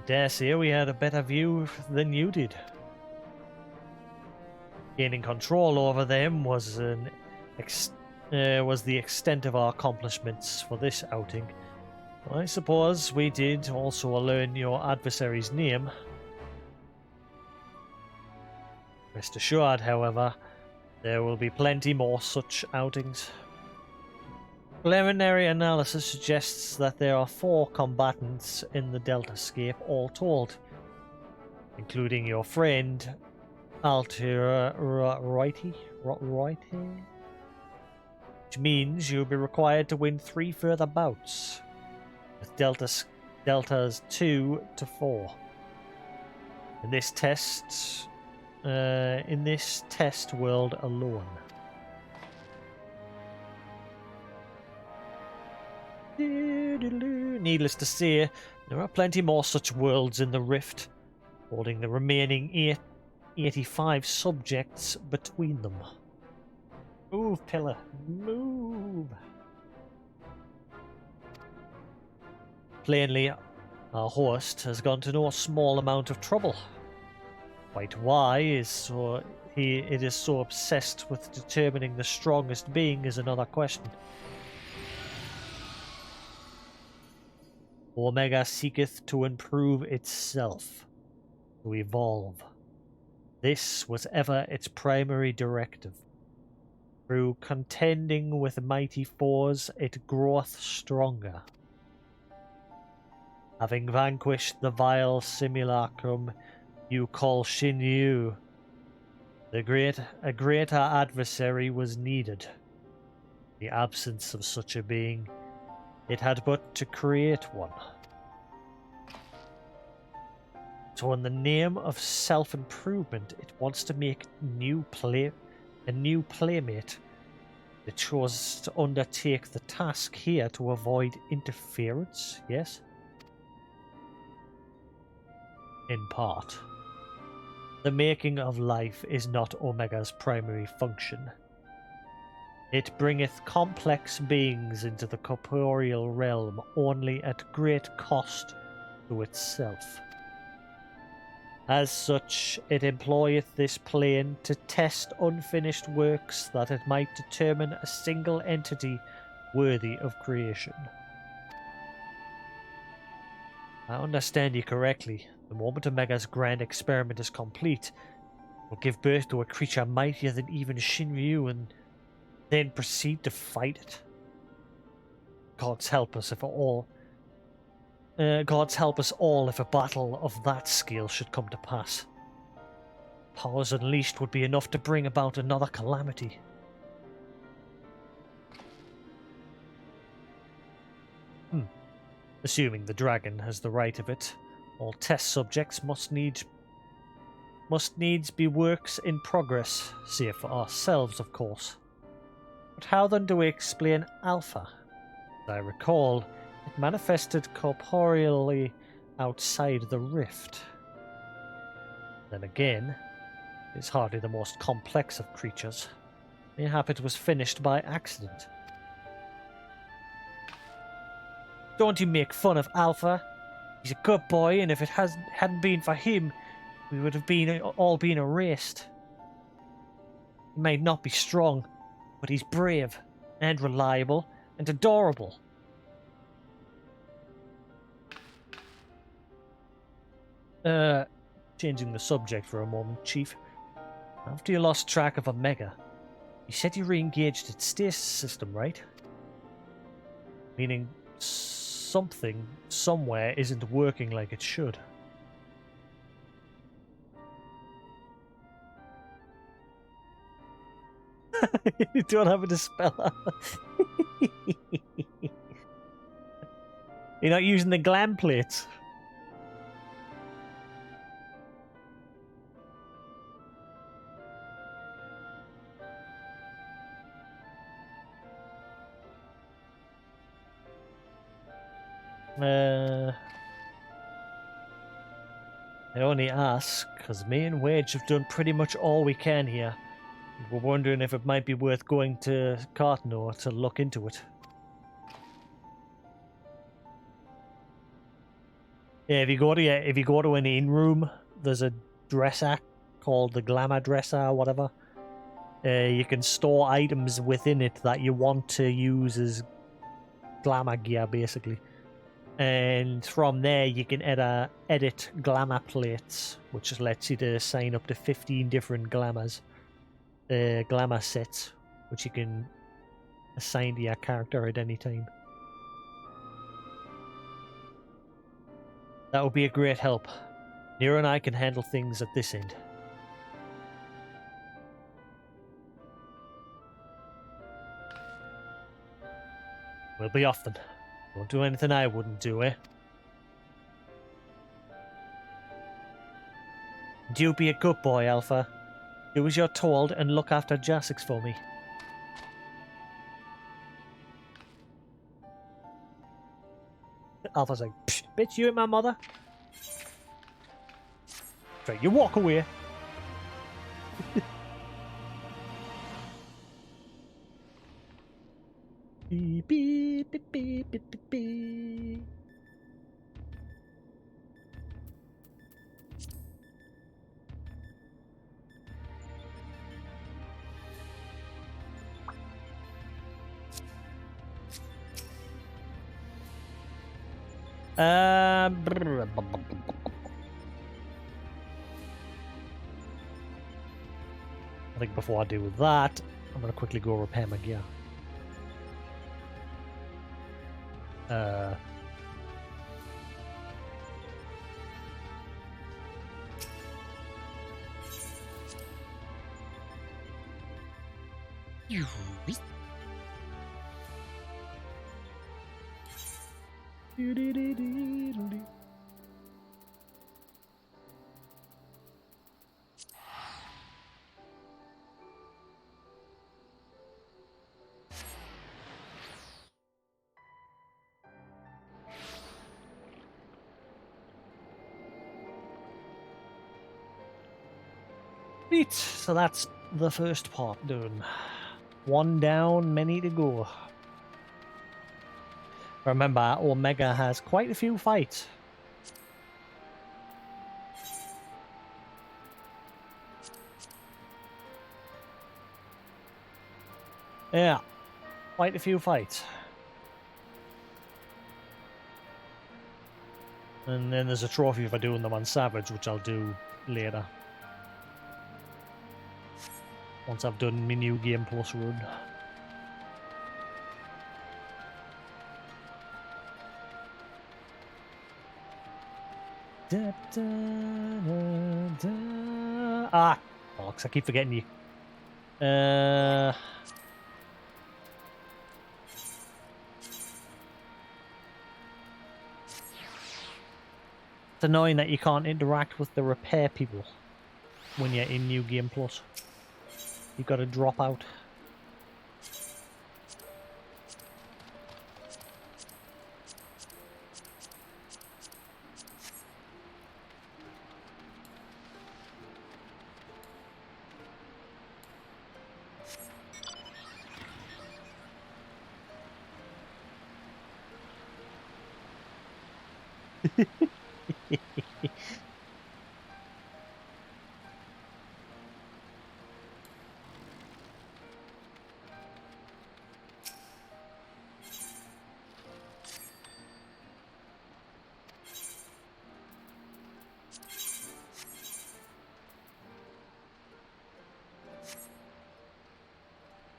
dare say we had a better view than you did. Gaining control over them was the extent of our accomplishments for this outing. I suppose we did also learn your adversary's name. Rest assured, however, there will be plenty more such outings. Preliminary analysis suggests that there are 4 combatants in the Deltascape all told, including your friend Altera Righty, which means you'll be required to win 3 further bouts, with deltas 2 to 4. In this test world alone. Needless to say, there are plenty more such worlds in the Rift, holding the remaining 85 subjects between them. Move, Pillar, move! Plainly, our host has gone to no small amount of trouble. Quite why it is so obsessed with determining the strongest being is another question. Omega seeketh to improve itself, to evolve. This was ever its primary directive. Through contending with mighty foes, it groweth stronger. Having vanquished the vile simulacrum you call Shinryu, a greater adversary was needed. In the absence of such a being, it had but to create one. So in the name of self-improvement, it wants to make a new playmate. It chose to undertake the task here to avoid interference, yes? In part. The making of life is not Omega's primary function. It bringeth complex beings into the corporeal realm only at great cost to itself. As such, it employeth this plane to test unfinished works that it might determine a single entity worthy of creation. I understand you correctly. The moment Omega's grand experiment is complete, it will give birth to a creature mightier than even Shinryu and then proceed to fight it. Gods help us if a battle of that scale should come to pass. Powers unleashed would be enough to bring about another calamity. Assuming the dragon has the right of it, all test subjects must needs be works in progress, save for ourselves, of course. But how then do we explain Alpha? As I recall, it manifested corporeally outside the rift. Then again, it is hardly the most complex of creatures. Mayhap it was finished by accident. Don't you make fun of Alpha. He's a good boy, and if it hadn't been for him, we would have all been erased. He may not be strong, but he's brave, and reliable, and adorable. Changing the subject for a moment, Chief. After you lost track of Omega, you said you re-engaged its stasis system, right? Meaning something, somewhere, isn't working like it should. You don't have a dispeller. You're not using the glam plates. I only ask because me and Wage have done pretty much all we can here. We're wondering if it might be worth going to Cartnor to look into it. Yeah, if you go to an in room, there's a dresser called the glamour dresser or whatever. You can store items within it that you want to use as glamour gear, basically. And from there, you can edit glamour plates, which just lets you to assign up to 15 different glamour sets, which you can assign to your character at any time. That would be a great help. Nero and I can handle things at this end. We'll be off then. Won't do anything I wouldn't do, eh? Do be a good boy, Alpha. Do as you're told and look after Jasix for me. Alpha's like, psh, bitch, you ain't my mother. Right, you walk away. Beep, beep, beep, beep, beep, beep, beep. I think before I do that, I'm going to quickly go repair my gear. Sweet, so that's the first part done. One down, many to go. Remember, Omega has quite a few fights. Yeah, quite a few fights. And then there's a trophy for doing them on Savage, which I'll do later. Once I've done my new game plus run. Da, da, da, da. Ah, bollocks, I keep forgetting you. It's annoying that you can't interact with the repair people when you're in New Game Plus. You've got to drop out.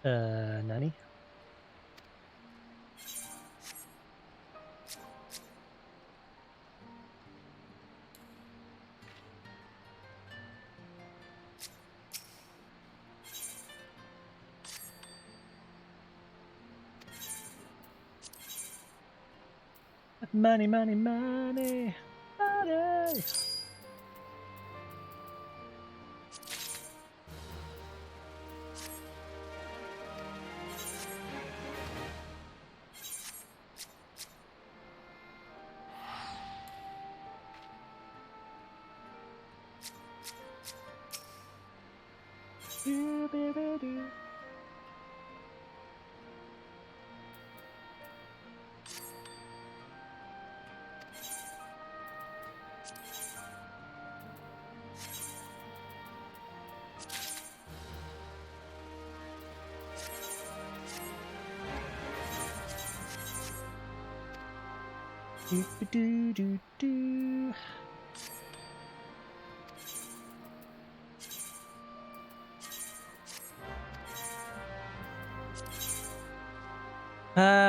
Nanny? Money, money, money, money. Do-do-do-do-do.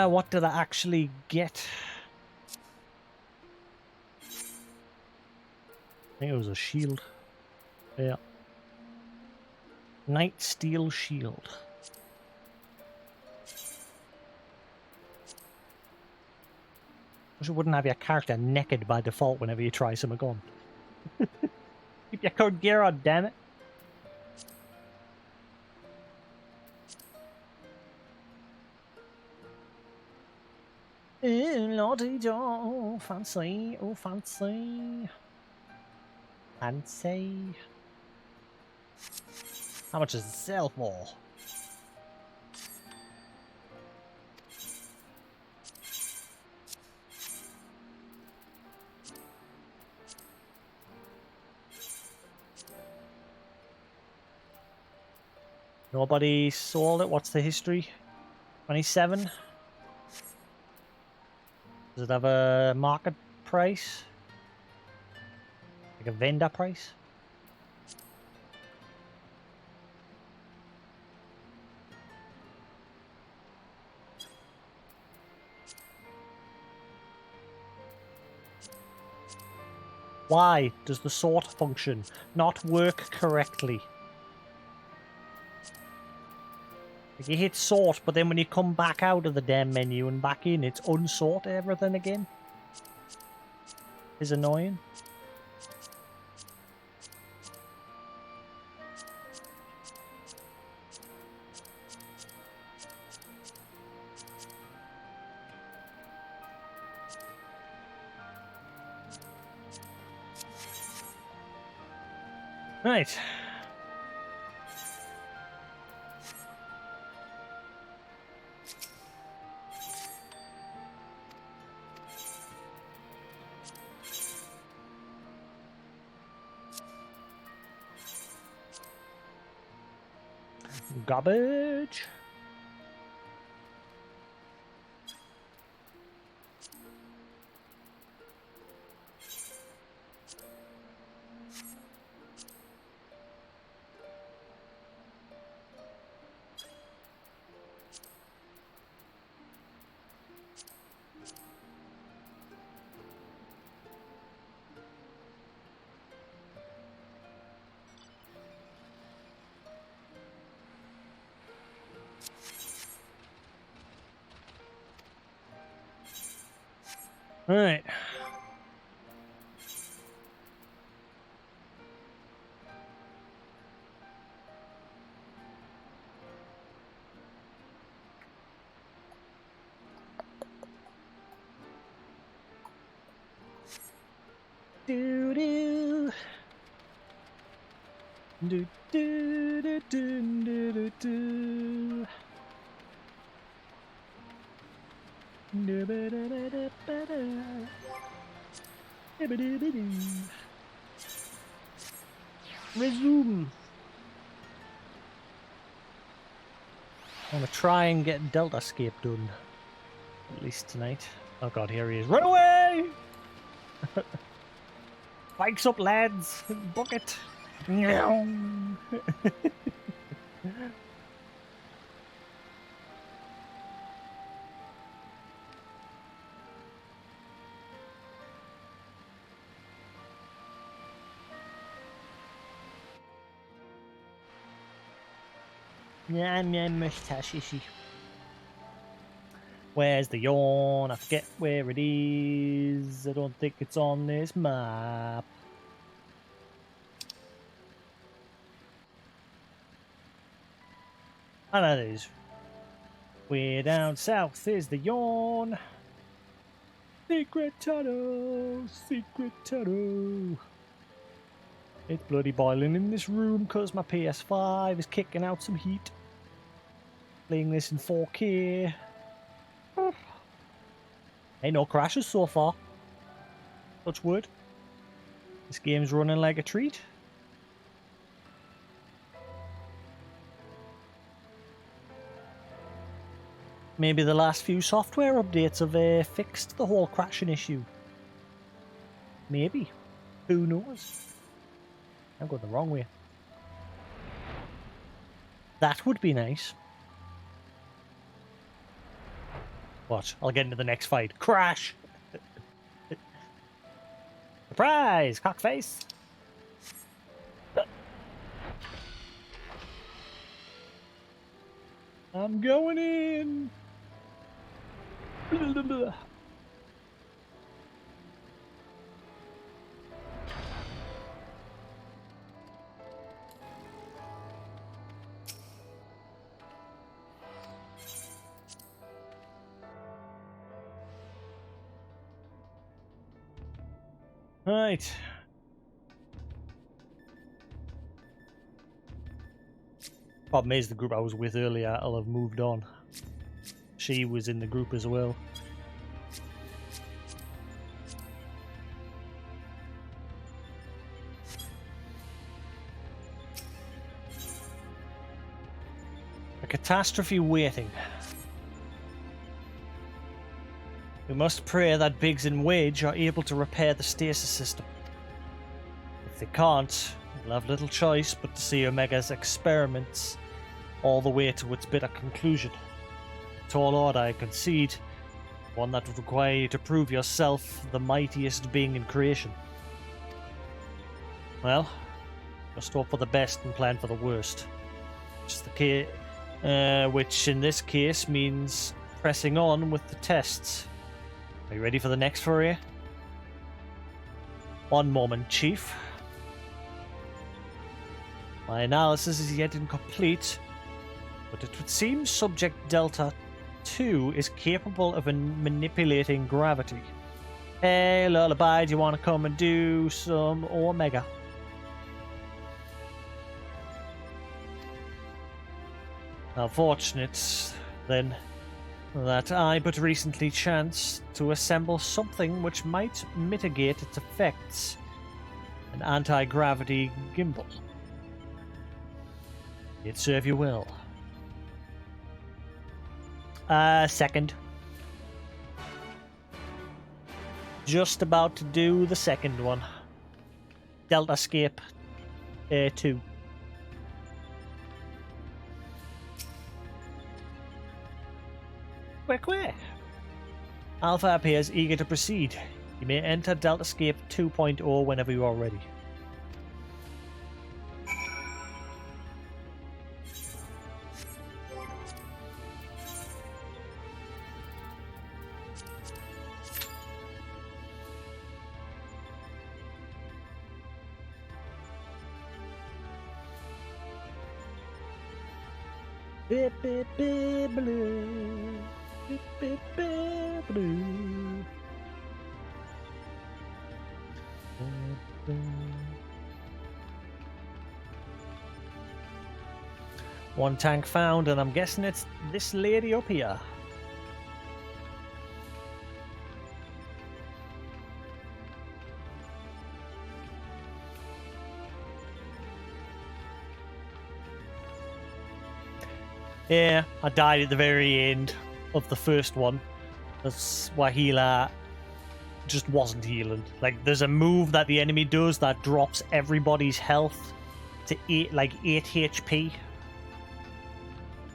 What did I actually get? I think it was a shield. Yeah. Knight Steel Shield. Wish it wouldn't have your character naked by default whenever you try some gun. Keep your code gear on, damn it. Lordy, oh, fancy, oh, fancy. Fancy. How much does it sell for? Nobody sold it. What's the history? 27? Does it have a market price? Like a vendor price? Why does the sort function not work correctly? Like you hit sort, but then when you come back out of the damn menu and back in, it's unsort everything again. Is annoying. Right. Garbage. All right. Do do do do do do do do. Resume. I'm gonna try and get Deltascape done. At least tonight. Oh god, here he is. Run away! Bikes up, lads! Bucket! Yeah, mustache issue. Where's the yawn? I forget where it is. I don't think it's on this map. I know it is. Way down south is the yawn. Secret tunnel, secret tunnel. It's bloody boiling in this room because my PS5 is kicking out some heat. Playing this in 4K. Hey, no crashes so far. Touch wood. This game's running like a treat. Maybe the last few software updates have fixed the whole crashing issue. Maybe. Who knows? I'm going the wrong way. That would be nice. Watch, I'll get into the next fight. Crash! Surprise! Cockface! I'm going in! Right. Problem is, the group I was with earlier, I'll have moved on. She was in the group as well. A catastrophe waiting. We must pray that Biggs and Wage are able to repair the stasis system. If they can't, we'll have little choice but to see Omega's experiments all the way to its bitter conclusion. Tall order, I concede, one that would require you to prove yourself the mightiest being in creation. Well, just hope for the best and plan for the worst. Which in this case means pressing on with the tests. Are you ready for the next foray? One moment, Chief. My analysis is yet incomplete, but it would seem Subject Delta 2 is capable of manipulating gravity. Hey, Lullaby, do you want to come and do some Omega? Unfortunate, then, that I but recently chanced to assemble something which might mitigate its effects. An anti-gravity gimbal. It serve you well. Second. Just about to do the second one. Deltascape 2. Quick. Alpha appears eager to proceed. You may enter Deltascape 2.0 whenever you are ready. Beep, beep, beep, blue. Beep, beep, beep, blue. One tank found, and I'm guessing it's this lady up here. Yeah, I died at the very end of the first one. That's why healer just wasn't healing. Like, there's a move that the enemy does that drops everybody's health to 8 HP.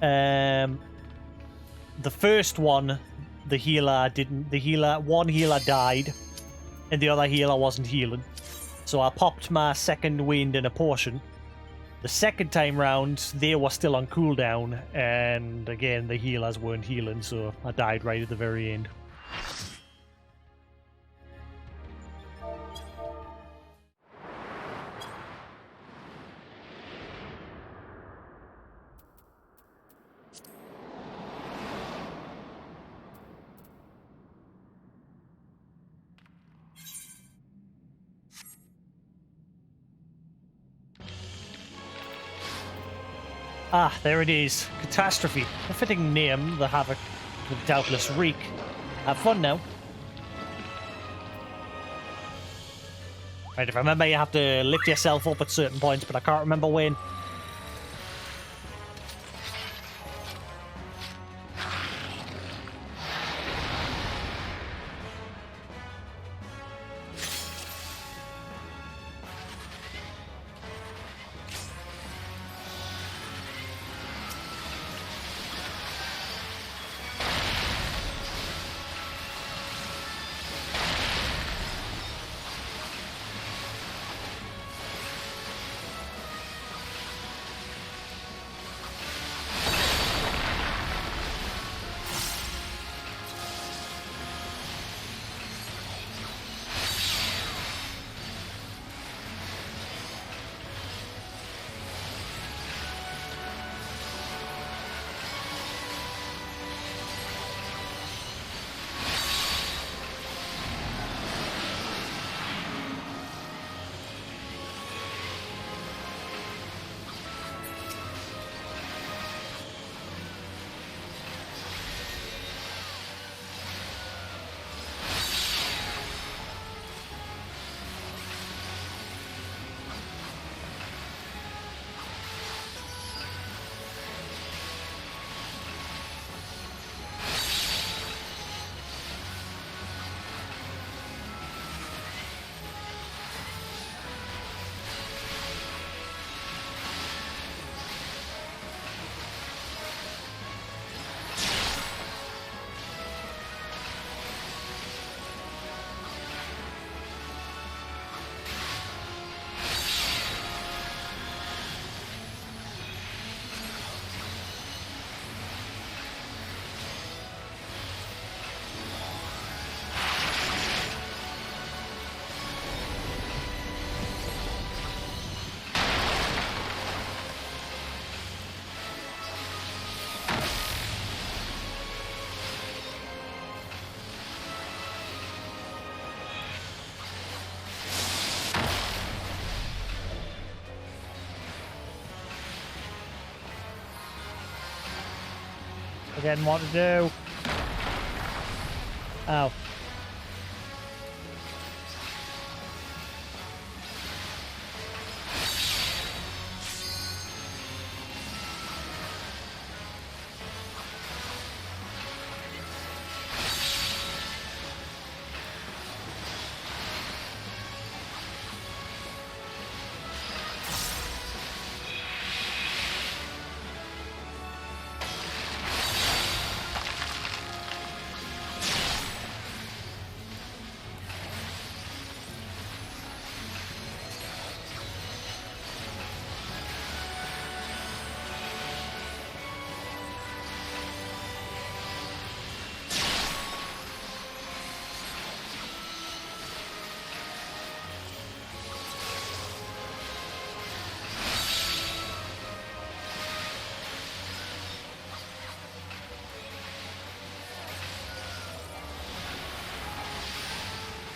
The first one, the healer didn't. One healer died, and the other healer wasn't healing. So I popped my second wind in a portion. The second time round, they were still on cooldown, and again, the healers weren't healing, so I died right at the very end. Ah, there it is. Catastrophe. A fitting name, the Havoc would doubtless wreak. Have fun now. Right, if I remember, you have to lift yourself up at certain points, but I can't remember when. Forgetting what to do. Oh.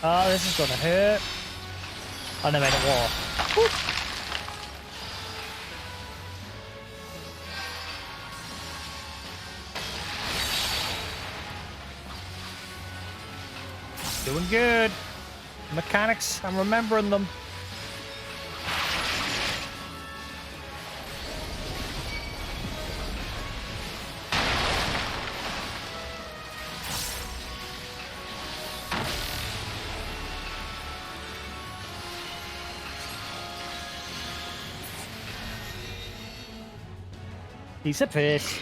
Oh, this is gonna hurt. Oh, no, made it war. Woo. Doing good. Mechanics, I'm remembering them. Piece of fish.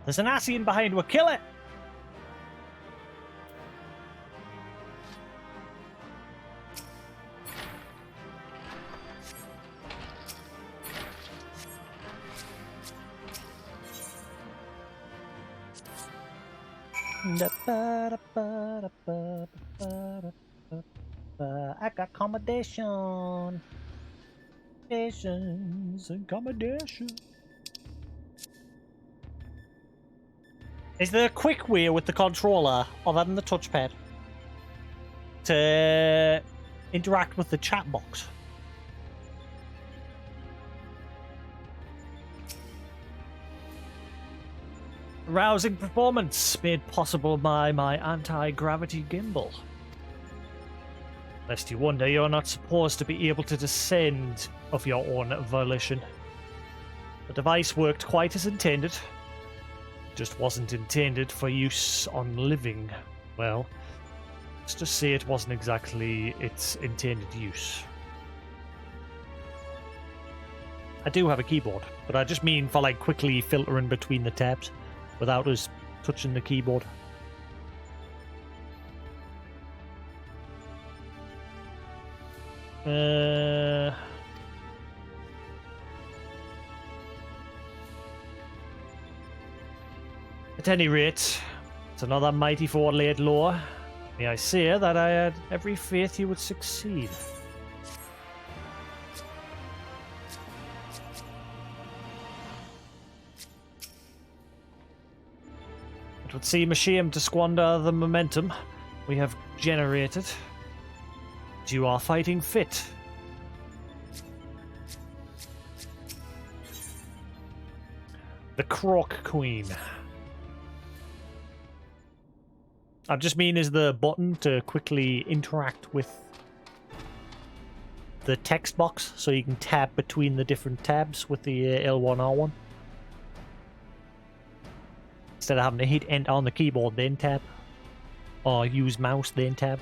There's an Asian behind. We'll kill it. I got accommodation. Accommodation. Is there a quick way with the controller, other than the touchpad, to interact with the chat box? Rousing performance made possible by my anti-gravity gimbal. Lest you wonder, you're not supposed to be able to descend of your own volition. The device worked quite as intended. Just wasn't intended for use on living. Well, let's just say it wasn't exactly its intended use. I do have a keyboard, but I just mean for like quickly filtering between the tabs without us touching the keyboard. At any rate, it's another mighty fort laid low. May I say that I had every faith you would succeed. It would seem a shame to squander the momentum we have generated. But you are fighting fit. The Croc Queen. I just mean is the button to quickly interact with the text box, so you can tab between the different tabs with the L1, R1. Instead of having to hit enter on the keyboard, then tab. Or use mouse, then tab.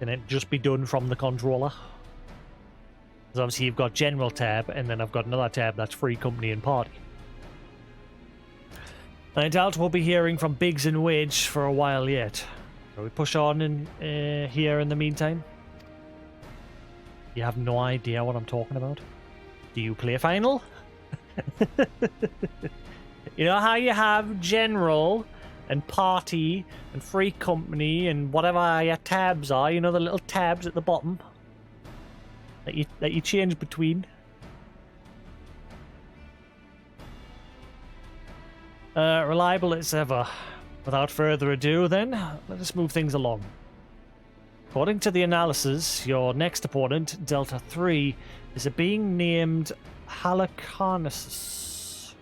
And it just be done from the controller. Because obviously you've got general tab, and then I've got another tab that's free company and party. I doubt we'll be hearing from Biggs and Wedge for a while yet. Shall we push on in here in the meantime? You have no idea what I'm talking about? Do you play Final? You know how you have general and party and free company and whatever your tabs are, you know, the little tabs at the bottom that you change between? Reliable as ever. Without further ado, then, let us move things along. According to the analysis, your next opponent, Delta 3, is a being named Halicarnassus.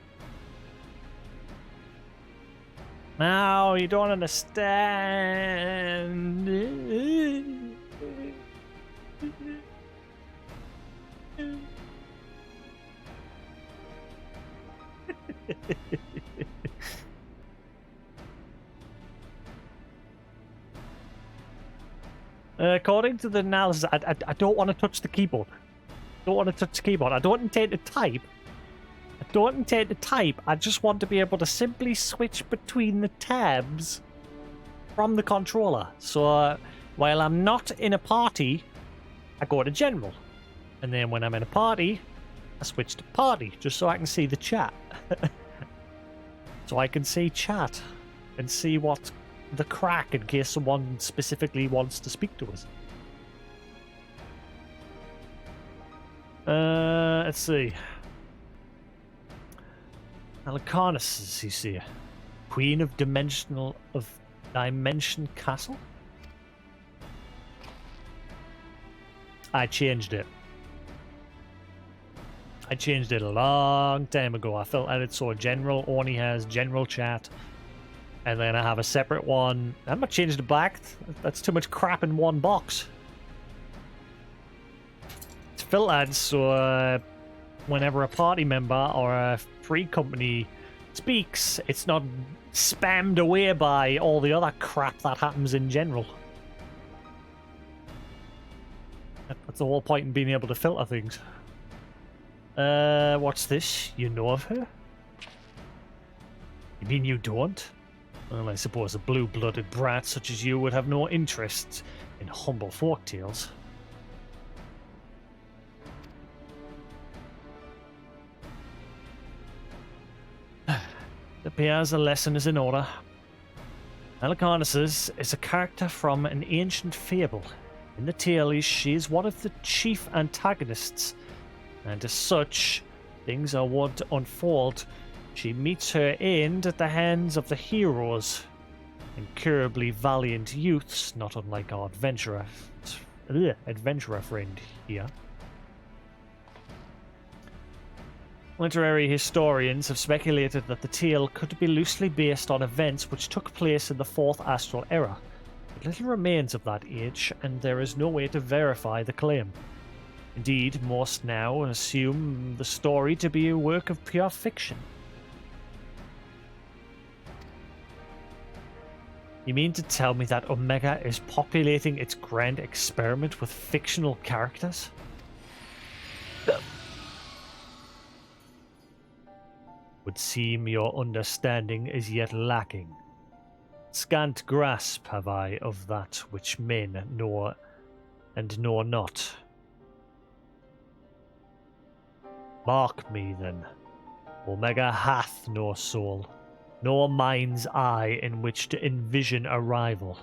Now, you don't understand. According to the analysis, I don't want to touch the keyboard. I don't intend to type. I just want to be able to simply switch between the tabs from the controller. So while I'm not in a party, I go to general. And then when I'm in a party, I switch to party just so I can see the chat. So I can see chat and see what the crack in case someone specifically wants to speak to us. Let's see. Halicarnassus, you see. Queen of Dimension Castle? I changed it. I changed it a long time ago. I felt that it so general only has general chat. And then I have a separate one. I'm not changing it back. That's too much crap in one box. It's filtered so whenever a party member or a free company speaks, it's not spammed away by all the other crap that happens in general. That's the whole point in being able to filter things. What's this? You know of her? You mean you don't? Well, I suppose a blue-blooded brat such as you would have no interest in humble folktales. It appears a lesson is in order. Halicarnassus is a character from an ancient fable. In the tale, she is one of the chief antagonists, and as such, things are wont to unfold. She meets her end at the hands of the heroes, incurably valiant youths, not unlike our adventurer friend here. Literary historians have speculated that the tale could be loosely based on events which took place in the Fourth Astral Era. But little remains of that age, and there is no way to verify the claim. Indeed, most now assume the story to be a work of pure fiction. You mean to tell me that Omega is populating its grand experiment with fictional characters? Would seem your understanding is yet lacking. Scant grasp have I of that which men know and know not. Mark me then. Omega hath no soul, nor mind's eye in which to envision a rival.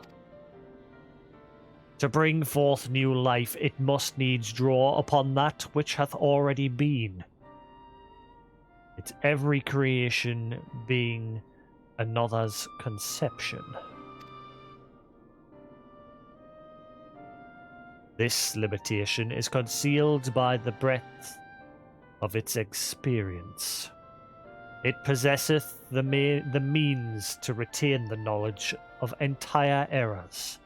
To bring forth new life, it must needs draw upon that which hath already been. Its every creation being another's conception. This limitation is concealed by the breadth of its experience. It possesseth the means to retain the knowledge of entire eras,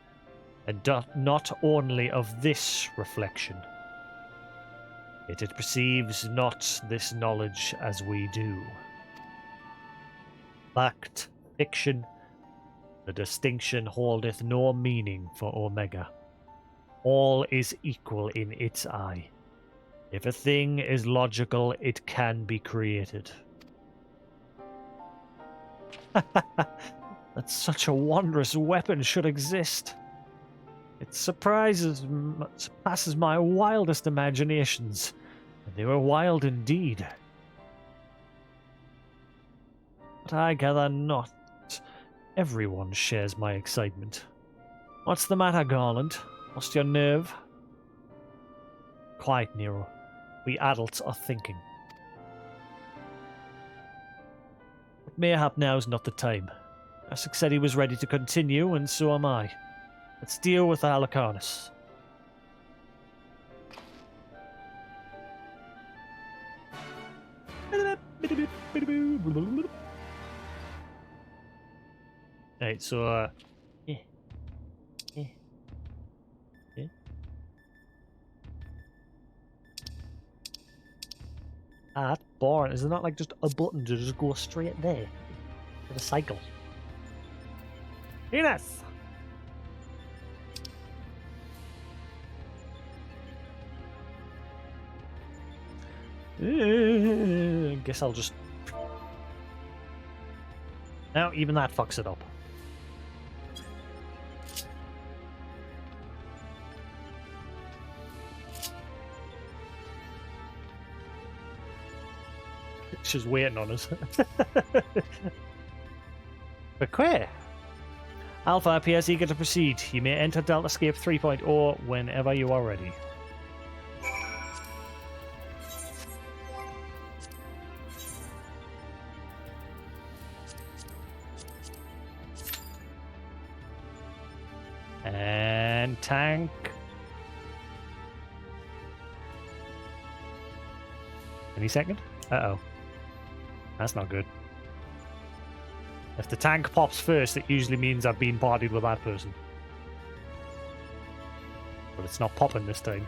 and doth not only of this reflection. Yet it perceives not this knowledge as we do. Fact, fiction, the distinction holdeth no meaning for Omega. All is equal in its eye. If a thing is logical, it can be created. That such a wondrous weapon should exist. It surpasses my wildest imaginations, and they were wild indeed. But I gather not everyone shares my excitement. What's the matter, Garland? Lost your nerve? Quiet, Nero. We adults are thinking. mayhap now's not the time. Jasix said he was ready to continue, and so am I. Let's deal with Halicarnus. Right, so that's boring. Is there not like just a button to just go straight there? With a cycle. Venus! I guess I'll just... No, even that fucks it up. She's waiting on us. But queer. Alpha appears eager to proceed. You may enter Deltascape 3.0 whenever you are ready. And tank. Any second? Uh-oh. That's not good. If the tank pops first, it usually means I've been partied with that person. But it's not popping this time.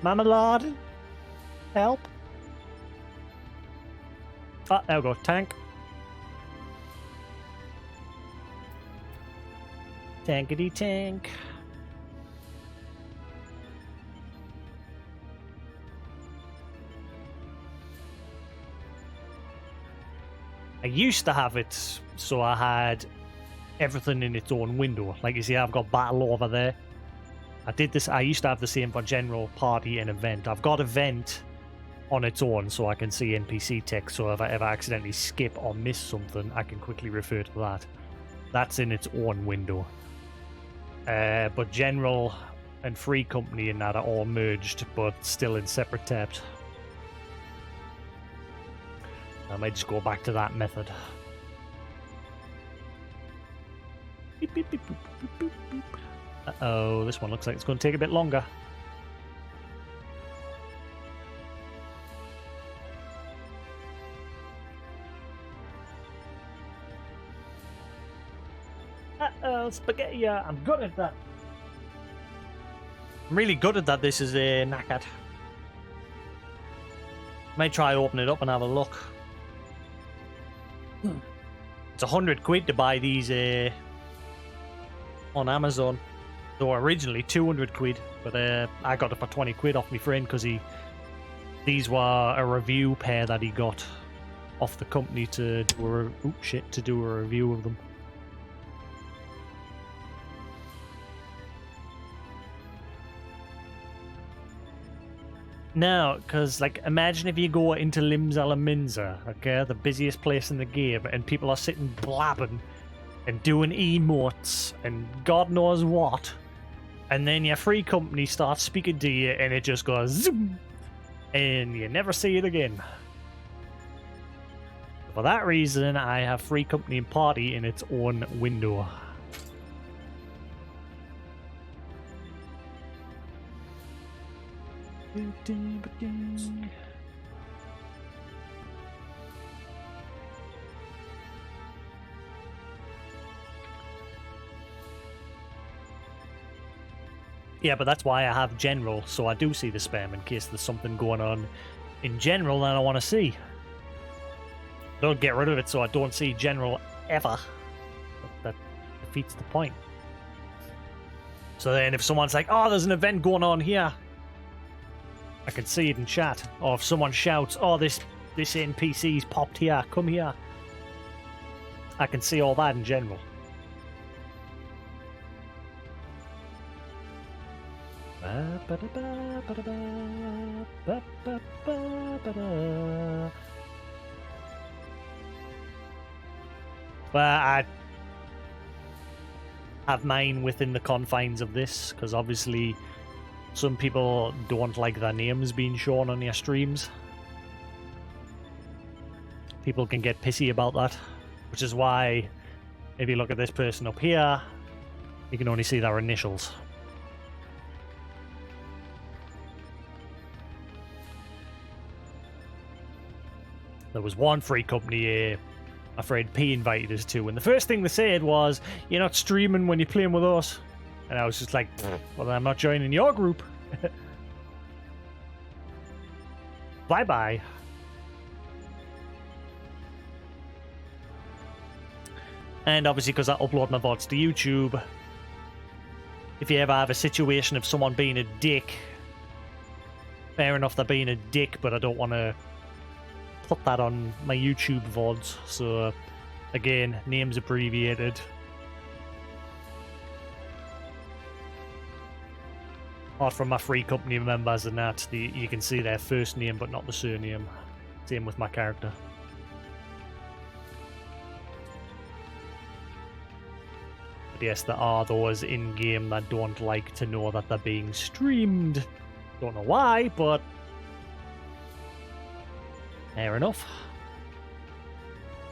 Marmalade? Help? Ah, there we go. Tank. Tankety tank. I used to have it so I had everything in its own window. Like you see, I've got battle over there. I used to have the same for general, party, and event. I've got event on its own so I can see NPC text, so if I ever accidentally skip or miss something, I can quickly refer to that. That's in its own window. But general and free company and that are all merged, but still in separate tabs. I might just go back to that method. Uh-oh, this one looks like it's going to take a bit longer. Uh-oh, spaghetti, I'm good at that. I'm really good at that, this is knackered. Might try open it up and have a look. It's 100 quid to buy these on Amazon. They were originally 200 quid, but I got it for 20 quid off my friend because these were a review pair that he got off the company to do a review of them. No, because, like, imagine if you go into Lims Alaminza, okay, the busiest place in the game, and people are sitting blabbing and doing emotes and God knows what, and then your free company starts speaking to you and it just goes zoom, and you never see it again. For that reason, I have free company and party in its own window. Yeah, but that's why I have general, so I do see the spam in case there's something going on in general that I want to see. Don't get rid of it so I don't see general ever. That defeats the point. So then if someone's like, oh, there's an event going on here, I can see it in chat. Or if someone shouts, oh, this NPC's popped here, come here. I can see all that in general. But I have mine within the confines of this, because obviously some people don't like their names being shown on their streams. people can get pissy about that, which is why if you look at this person up here, you can only see their initials. There was one free company my friend P invited us to, and the first thing they said was, "You're not streaming when you're playing with us." And I was just like, well, I'm not joining your group. Bye-bye. And obviously, because I upload my VODs to YouTube, if you ever have a situation of someone being a dick, fair enough, they're being a dick, but I don't want to put that on my YouTube VODs. So, again, names abbreviated. Apart from my free company members and that, you can see their first name but not the surname. Same with my character. But yes, there are those in-game that don't like to know that they're being streamed. Don't know why, but fair enough.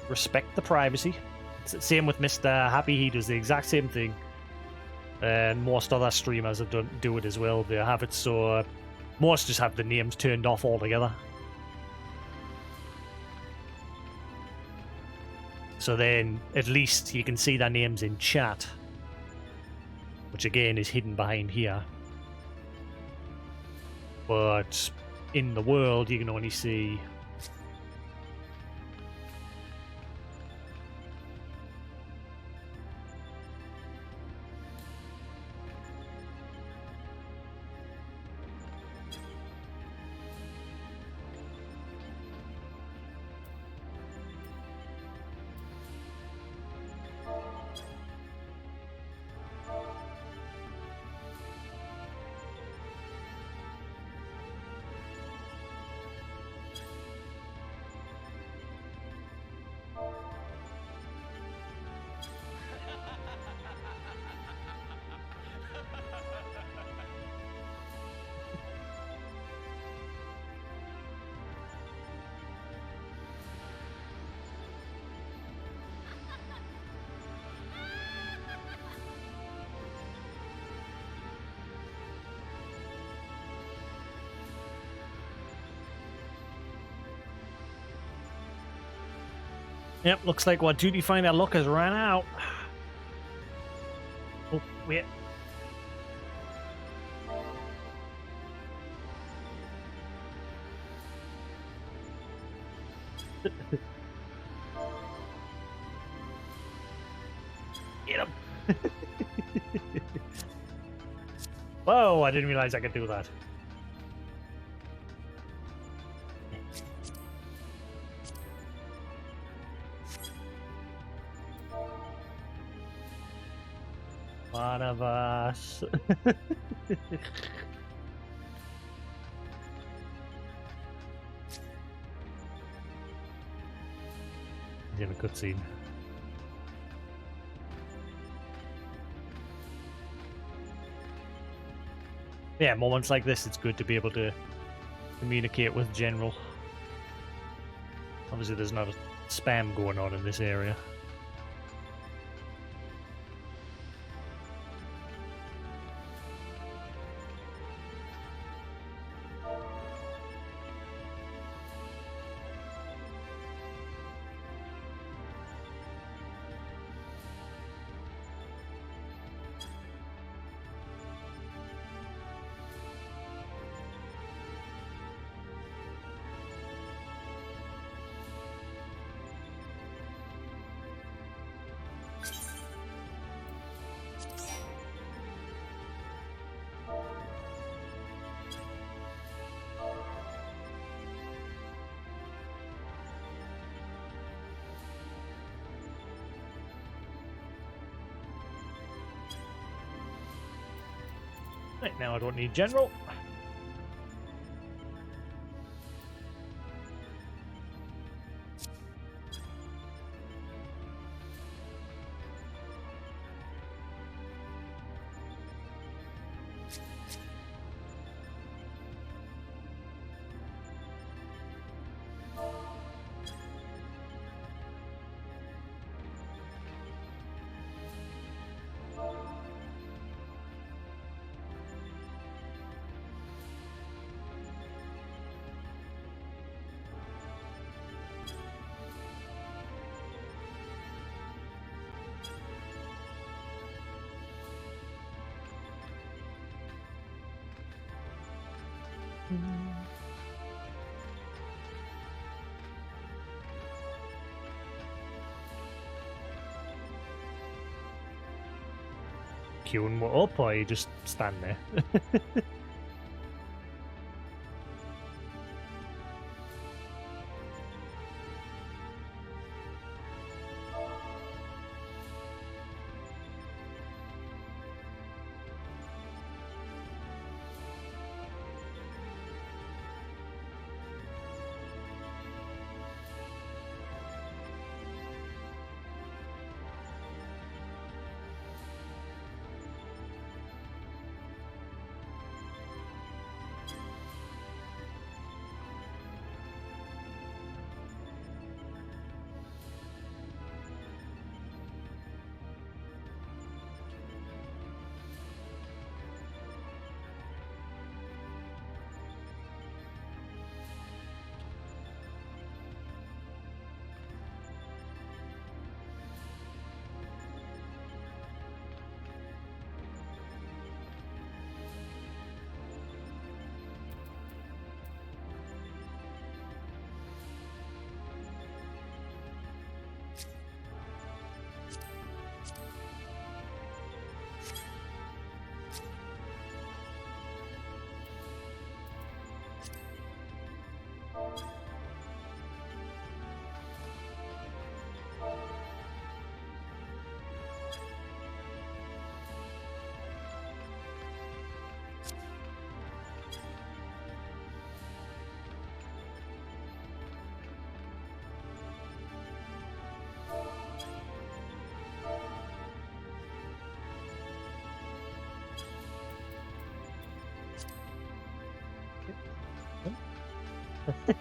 Respect the privacy. It's the same with Mr. Happy, he does the exact same thing. And most other streamers do it as well. They have it so most just have the names turned off altogether. So then at least you can see their names in chat, which again is hidden behind here. But in the world you can only see Yep, looks like what Duty Finder luck has ran out. Oh, wait. Get him! Whoa, I didn't realize I could do that. One of us. He's in a cutscene. Yeah, moments like this, it's good to be able to communicate with General. Obviously, there's not a spam going on in this area. Right, now I don't need General. Queuing what up, or you just stand there?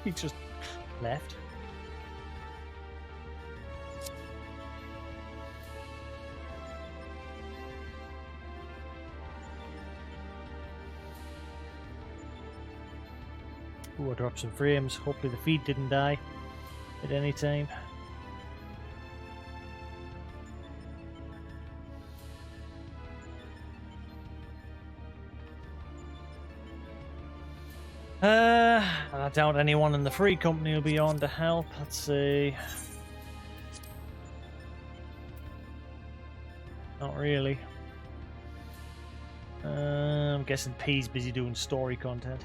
He just left. Ooh, I dropped some frames. Hopefully the feed didn't die at any time. I doubt anyone in the free company will be on to help. Let's see. Not really. I'm guessing P's busy doing story content.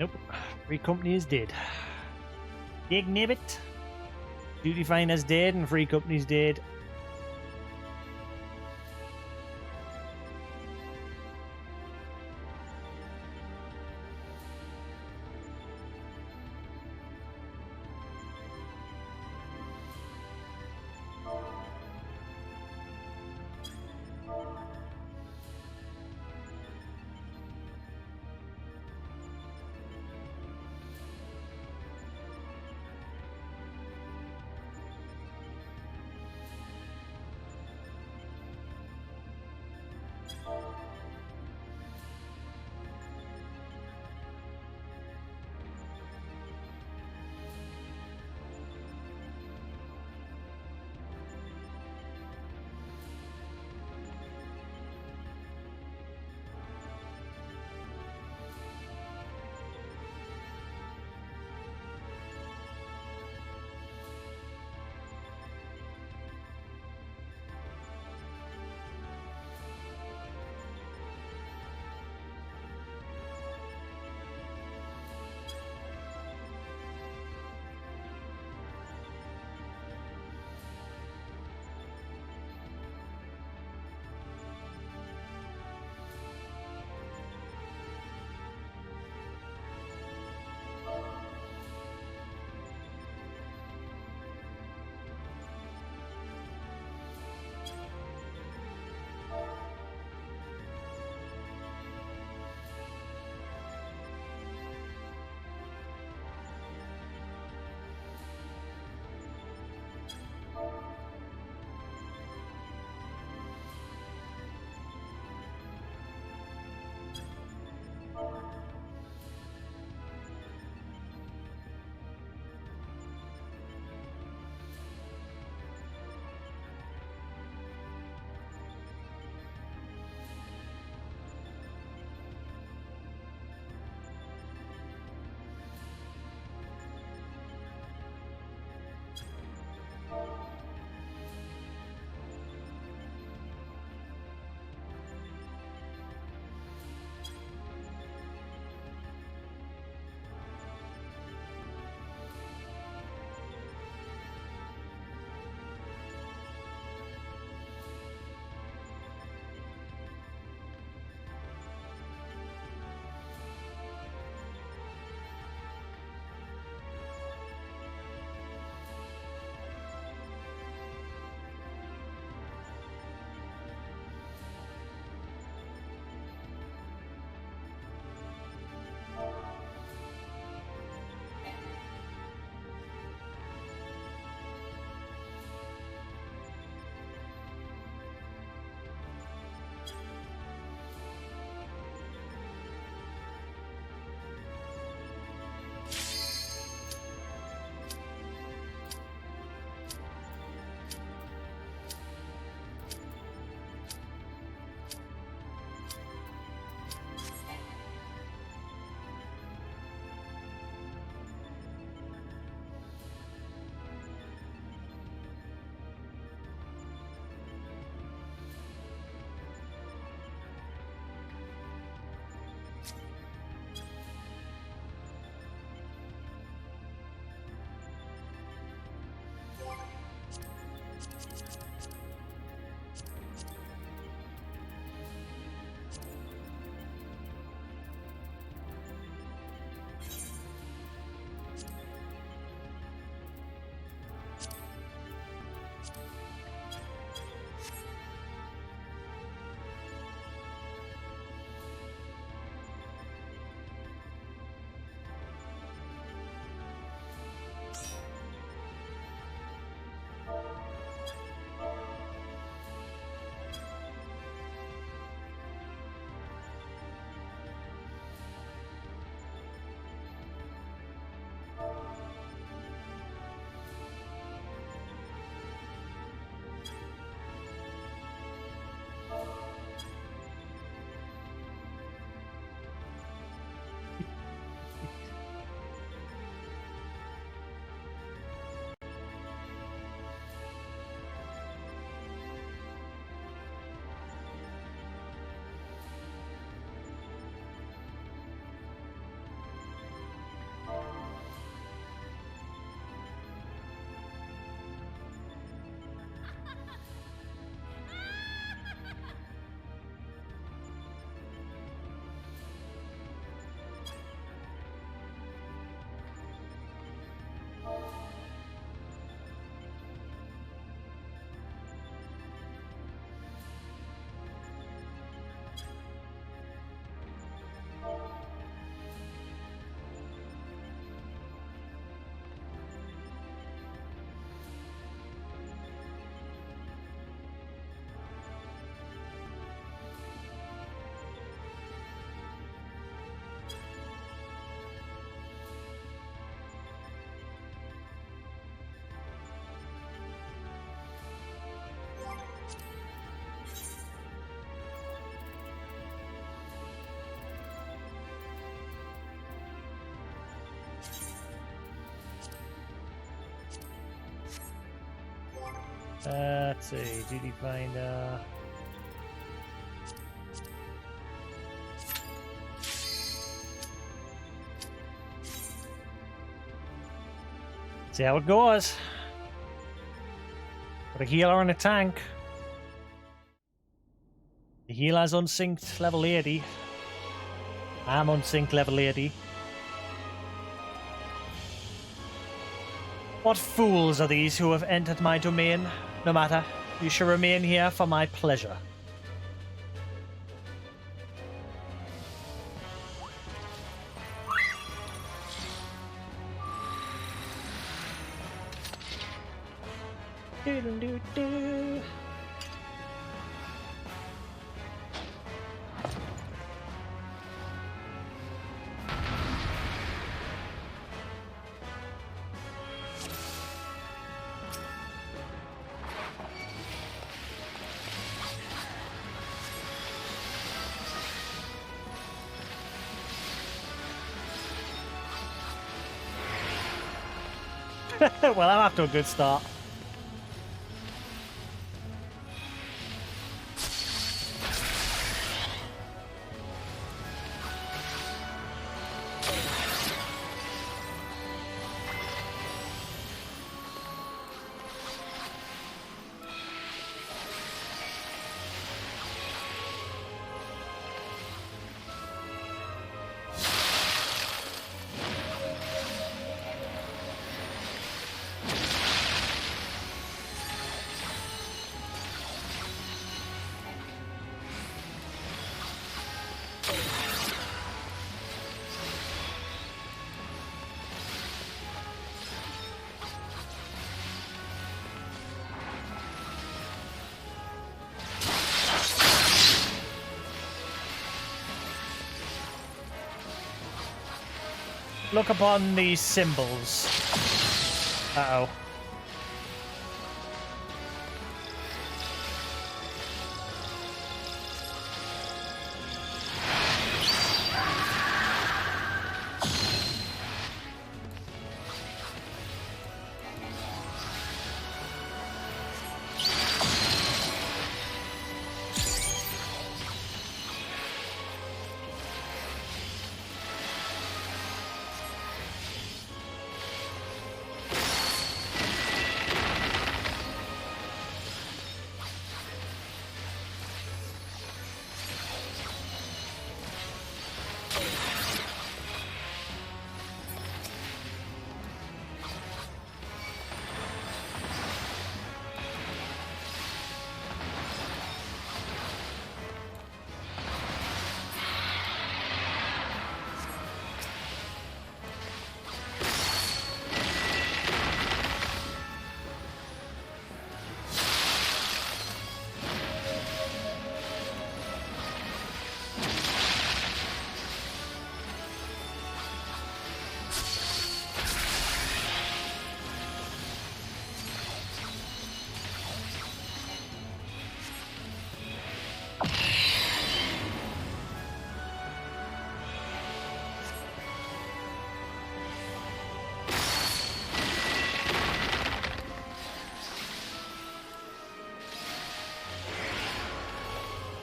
Nope. Free Company is dead. Big nibbit. Duty Finer's dead and Free Company's dead. Let's see, DD Finder. See how it goes. Got a healer and a tank. The healer's unsynced level 80. I'm unsynced level 80. What fools are these who have entered my domain? No matter, you shall remain here for my pleasure. Do-do-do-do. Well, I'm off to a good start. Look upon these symbols. Uh-oh.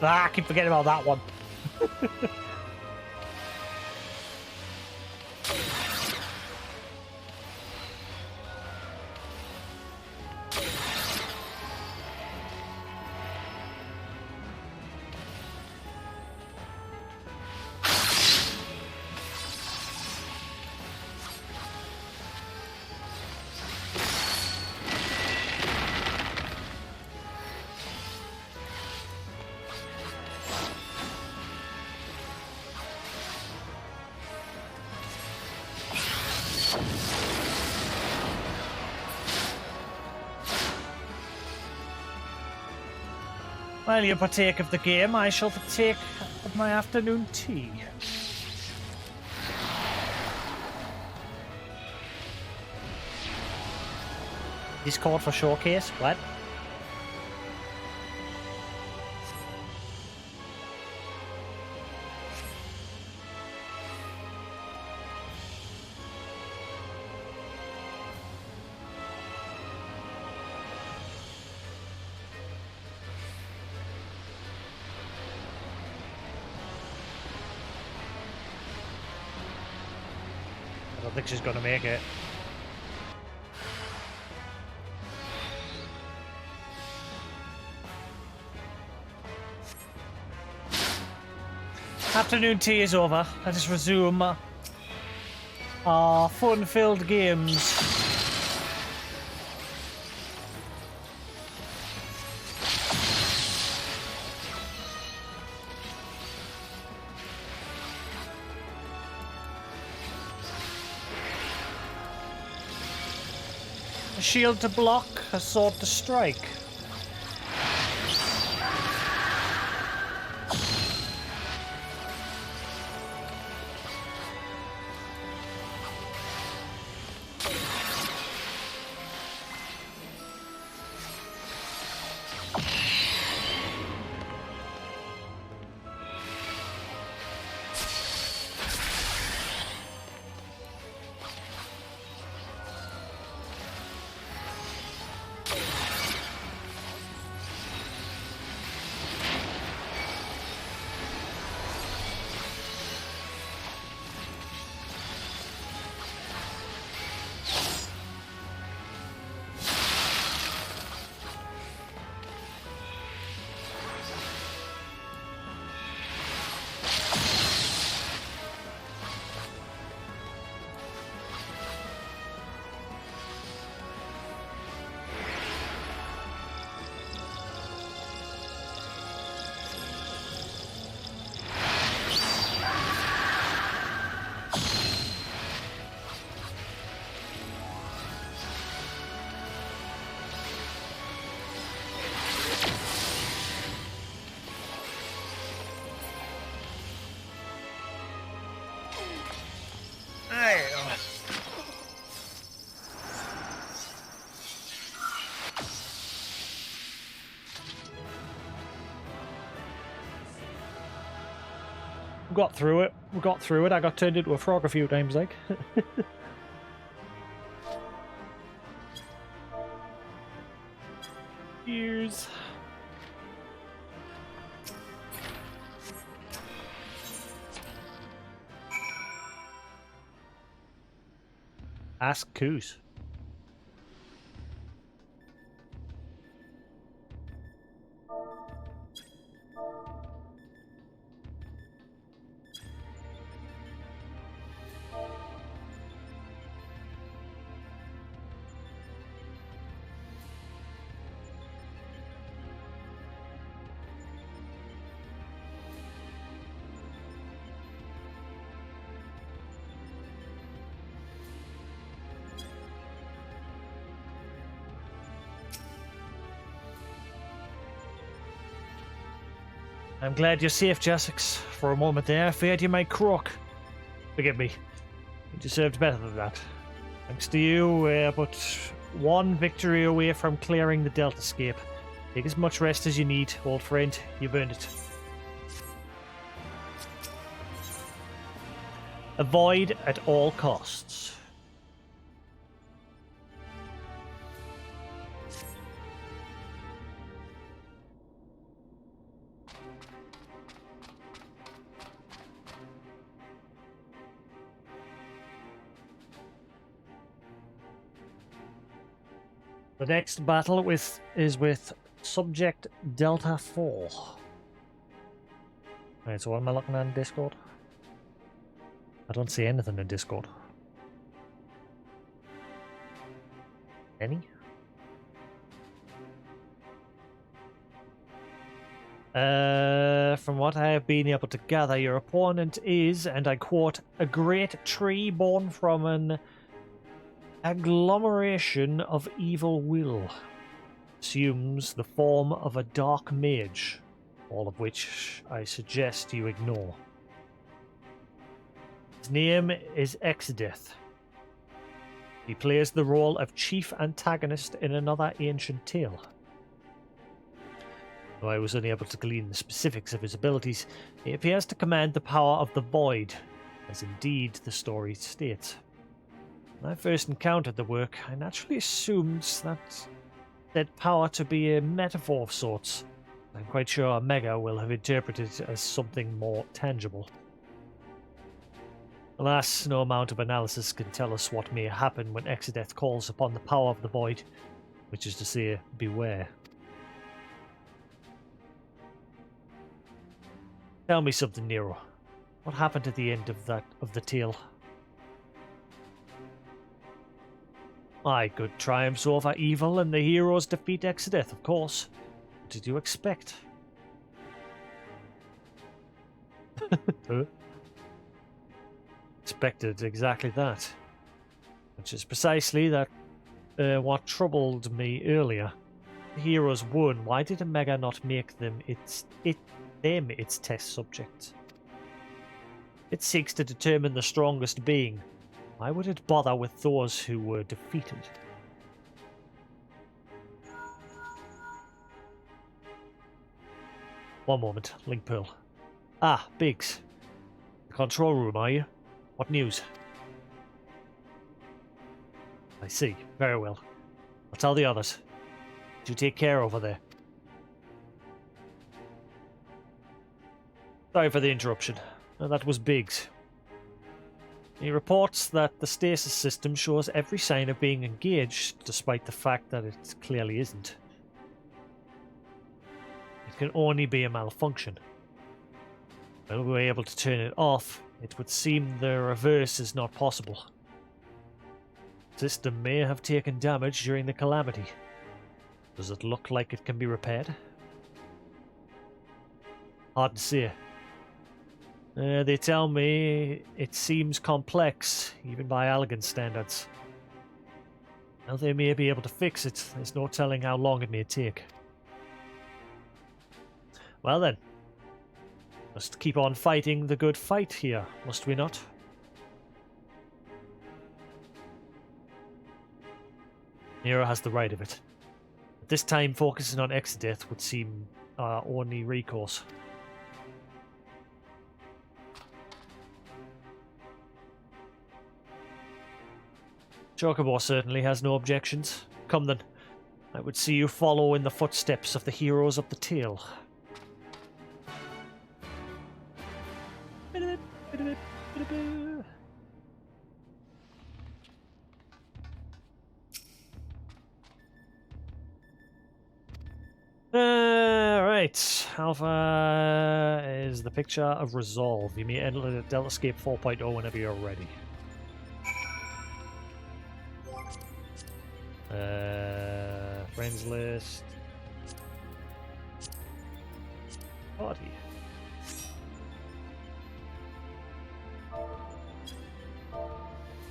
Ah, I keep forgetting about that one. While you partake of the game, I shall partake of my afternoon tea. Discord for showcase? What? don't think she's gonna make it. Afternoon tea is over. Let us resume our fun-filled games. A shield to block, a sword to strike. Got through it. We got through it. I got turned into a frog a few times, like. Cheers. Ask Coos. I'm glad you're safe, Jasix. For a moment there, I feared you might croak. Forgive me. You deserved better than that. Thanks to you, we're but one victory away from clearing the Deltascape. Take as much rest as you need, old friend. You've earned it. Avoid at all costs. The next battle is with Subject Delta 4. Right, so what am I looking at in Discord? I don't see anything in Discord. Any? From what I have been able to gather, your opponent is, and I quote, a great tree born from an agglomeration of evil will. Assumes the form of a dark mage, all of which I suggest you ignore. His name is XIV. He plays the role of chief antagonist in another ancient tale. Though I was unable to glean the specifics of his abilities, he appears to command the power of the void, as indeed the story states. When I first encountered the work, I naturally assumed that power to be a metaphor of sorts. I'm quite sure Omega will have interpreted it as something more tangible. Alas, no amount of analysis can tell us what may happen when XIV calls upon the power of the void, which is to say, beware. Tell me something, Nero. What happened at the end of the tale? My good triumphs over evil and the heroes defeat XIV, of course. What did you expect? Huh? Expected exactly that. Which is precisely what troubled me earlier. The heroes won. Why did Omega not make them its test subjects? It seeks to determine the strongest being. Why would it bother with those who were defeated? One moment, Link Pearl. Ah, Biggs. The control room, are you? What news? I see. Very well. I'll tell the others. You take care over there. Sorry for the interruption. That was Biggs. He reports that the stasis system shows every sign of being engaged, despite the fact that it clearly isn't. It can only be a malfunction. When we were able to turn it off, it would seem the reverse is not possible. The system may have taken damage during the calamity. Does it look like it can be repaired? Hard to say. They tell me it seems complex, even by elegant standards. Now they may be able to fix it. There's no telling how long it may take. Well then. Must keep on fighting the good fight here, must we not? Nero has the right of it. At this time, focusing on XIV would seem our only recourse. Chocobo certainly has no objections. Come then. I would see you follow in the footsteps of the heroes of the tale. Right. Alpha is the picture of resolve. You may enter the Deltascape 4.0 whenever you're ready. Friends list. Party.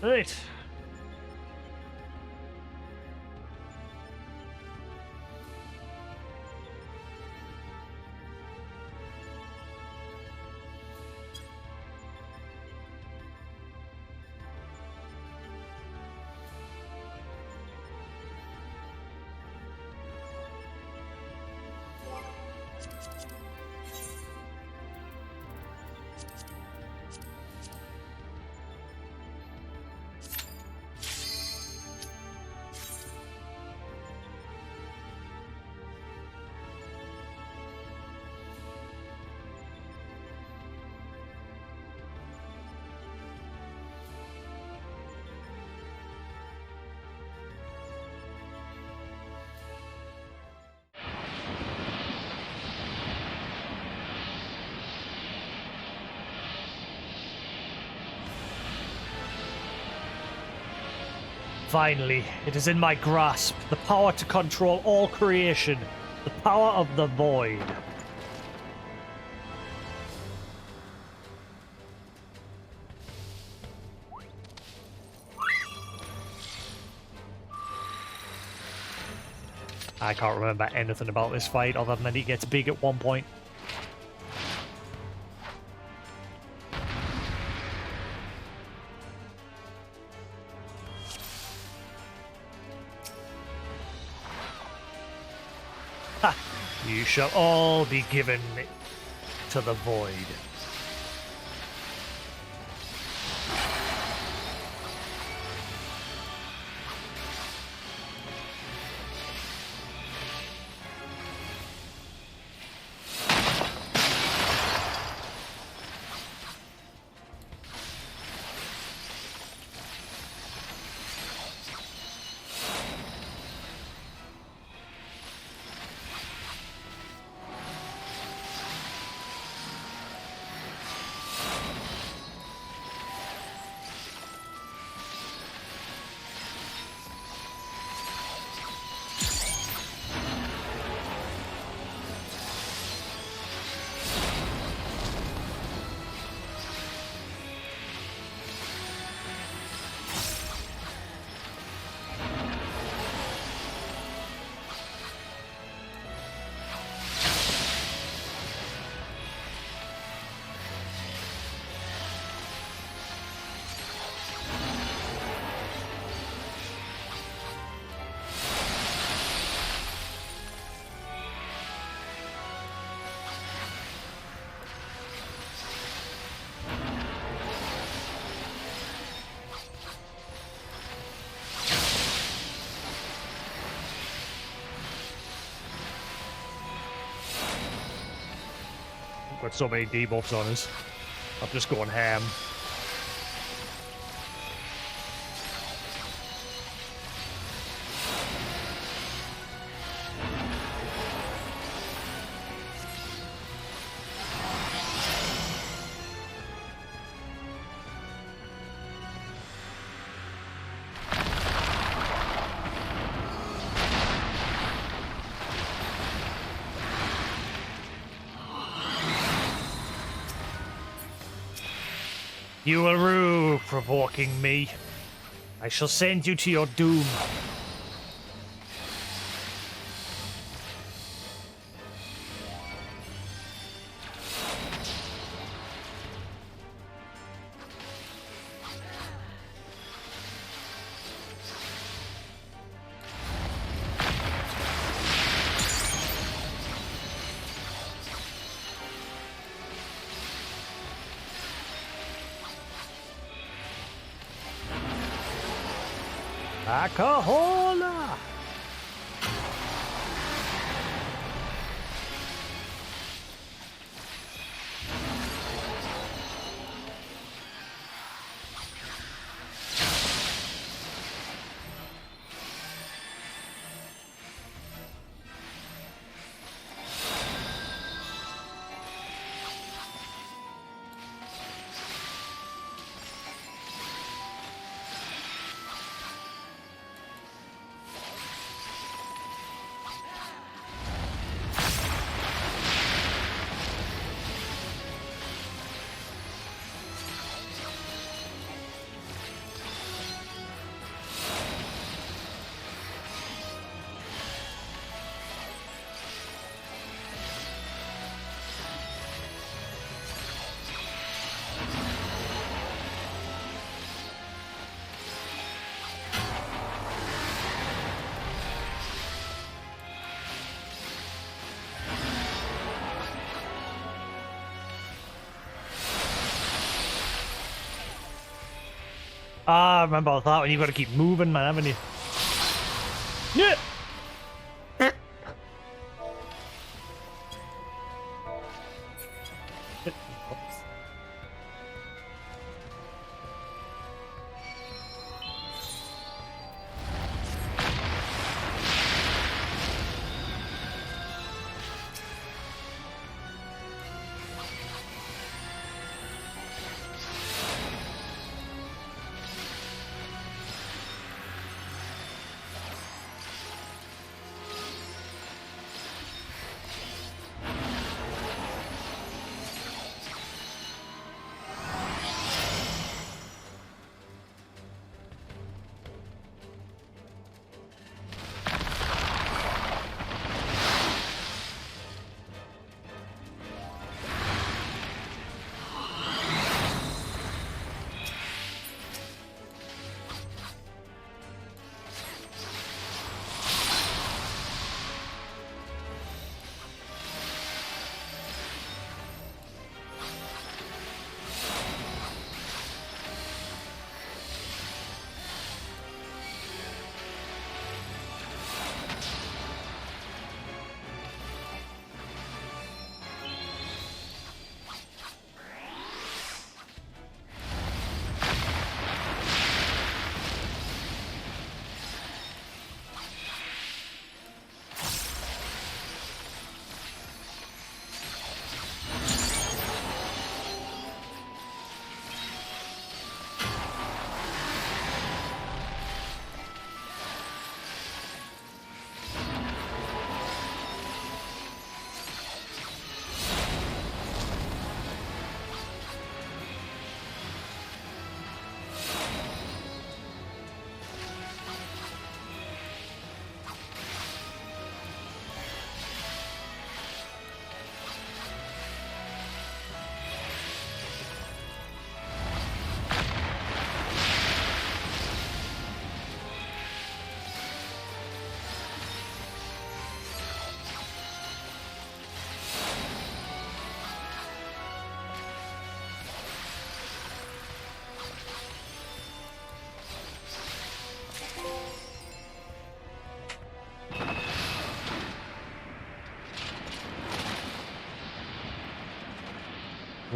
Right. Finally, it is in my grasp. The power to control all creation. The power of the void. I can't remember anything about this fight other than that he gets big at one point. Ha! You shall all be given to the void. got so many debuffs on us. I'm just going ham. You are rude, provoking me. I shall send you to your doom. Alcohola! Ah, I remember that when you've got to keep moving, man, haven't you? Yeah!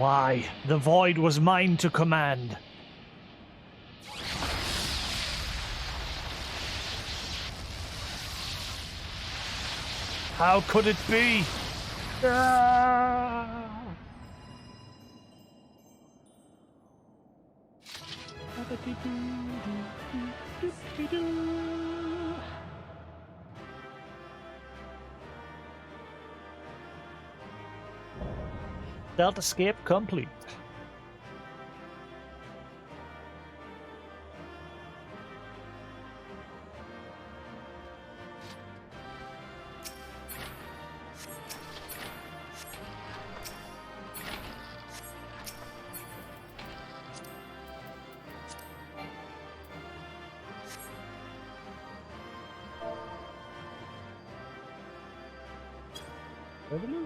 Why, the void was mine to command. How could it be? Ah! Deltascape complete. Revenue?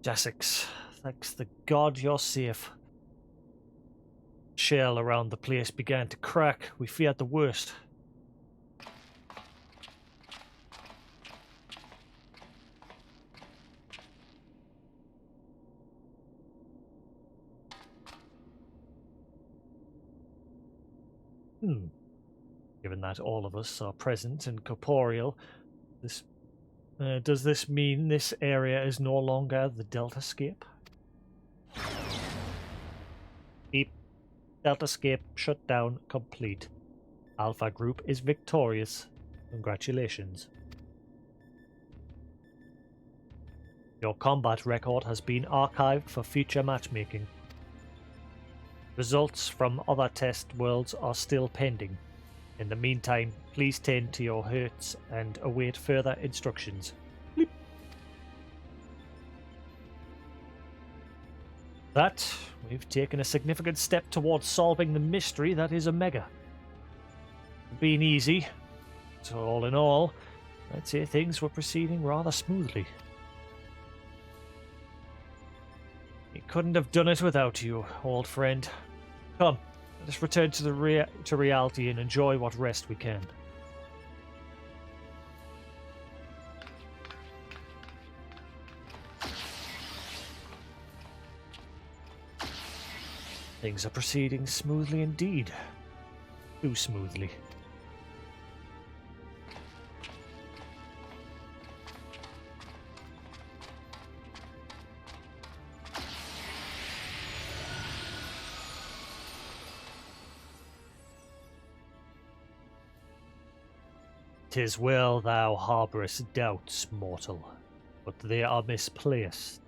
Jasix, thanks the god you're safe. Shell around the place began to crack. We feared the worst. Given that all of us are present and corporeal, does this mean this area is no longer the Deltascape? Keep Deltascape shut down complete. Alpha Group is victorious. Congratulations. Your combat record has been archived for future matchmaking. Results from other test worlds are still pending. In the meantime, please tend to your hurts and await further instructions. Bleep. That, we've taken a significant step towards solving the mystery that is Omega. It's been easy, so all in all, I'd say things were proceeding rather smoothly. We couldn't have done it without you, old friend. Come, let us return to reality and enjoy what rest we can. Things are proceeding smoothly indeed. Too smoothly. "'Tis well thou harbourest doubts, mortal, but they are misplaced.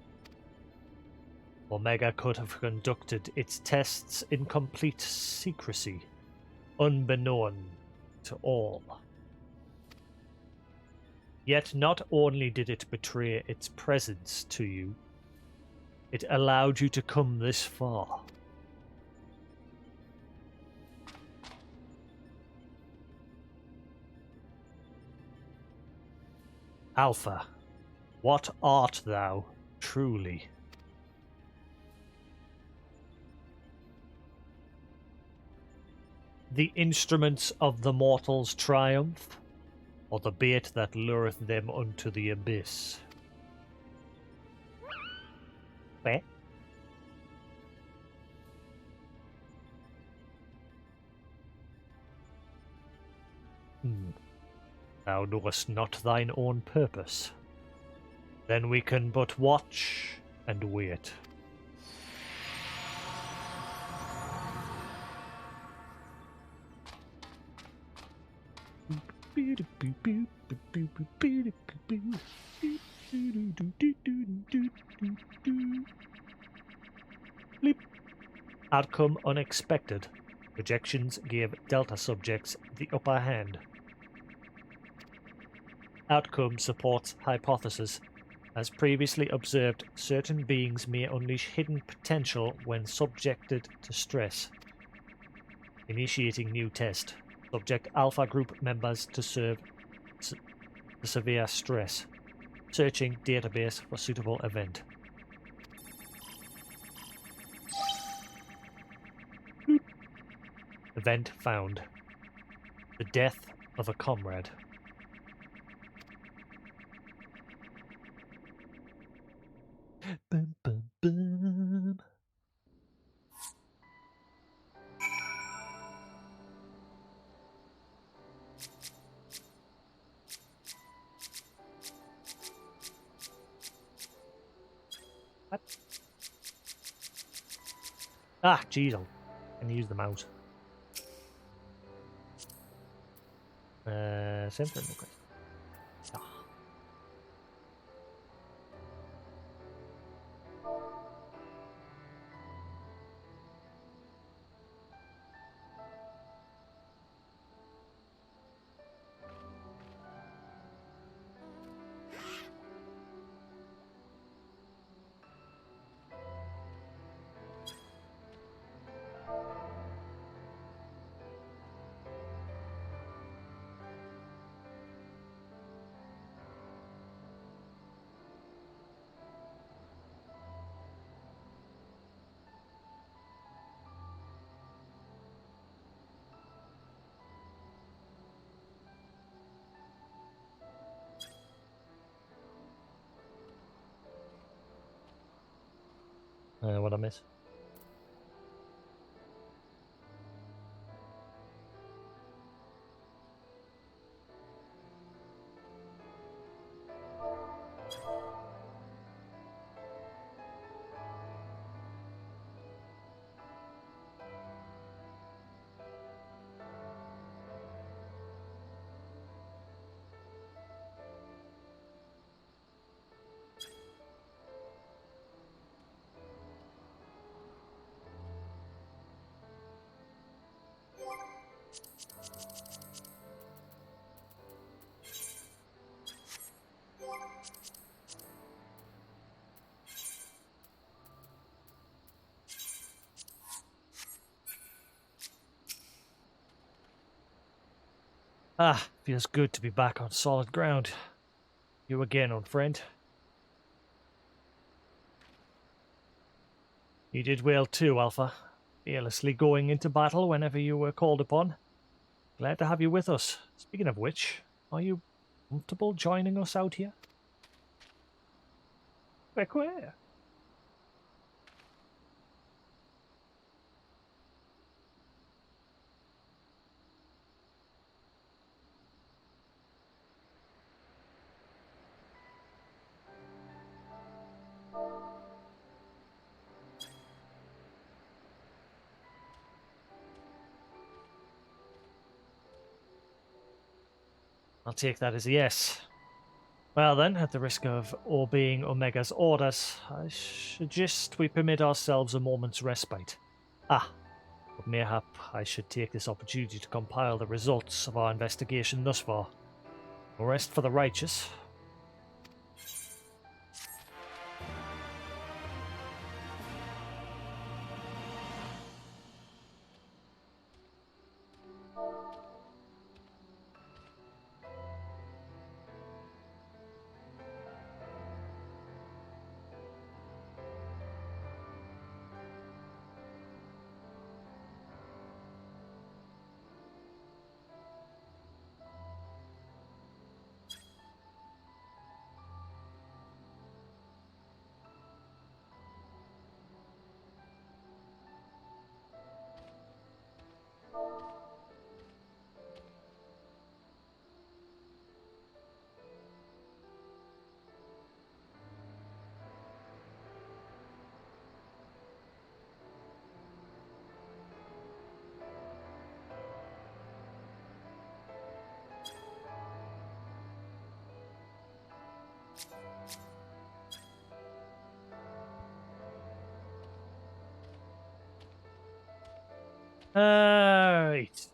Omega could have conducted its tests in complete secrecy, unbeknown to all. Yet not only did it betray its presence to you, it allowed you to come this far. Alpha, what art thou, truly? The instruments of the mortal's triumph, or the bait that lureth them unto the abyss? Eh? Thou knowest not thine own purpose. Then we can but watch and wait. Bleep. Outcome unexpected. Projections gave Delta subjects the upper hand. Outcome supports hypothesis. As previously observed, certain beings may unleash hidden potential when subjected to stress. Initiating new test. Subject Alpha Group members to severe stress. Searching database for suitable event. Event found. The death of a comrade. Bum, bum, bum. What? Ah, jeez, I can use the mouse. Same thing. Okay. Ah. What I miss? Ah, feels good to be back on solid ground. You again, old friend. You did well too, Alpha. Fearlessly going into battle whenever you were called upon. Glad to have you with us. Speaking of which, are you comfortable joining us out here? Where? I'll take that as a yes. Well then, at the risk of obeying Omega's orders, I suggest we permit ourselves a moment's respite. Ah, but mayhap I should take this opportunity to compile the results of our investigation thus far. No rest for the righteous. Right.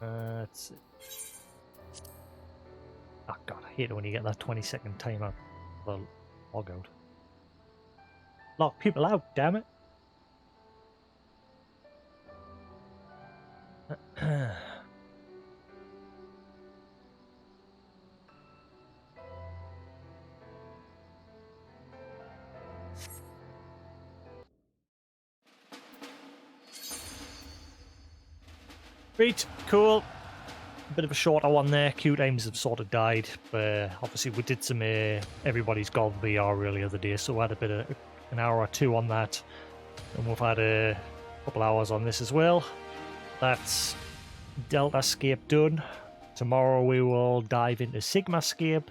Let's see. Oh god, I hate it when you get that 20-second timer. Well, log out. Lock people out, damn it. Right, cool. Bit of a shorter one there. Queue times have sort of died, but obviously we did some Everybody's Golf VR earlier the day, so we had a bit of an hour or two on that, and we've had a couple hours on this as well. That's Deltascape done. Tomorrow we will dive into Sigmascape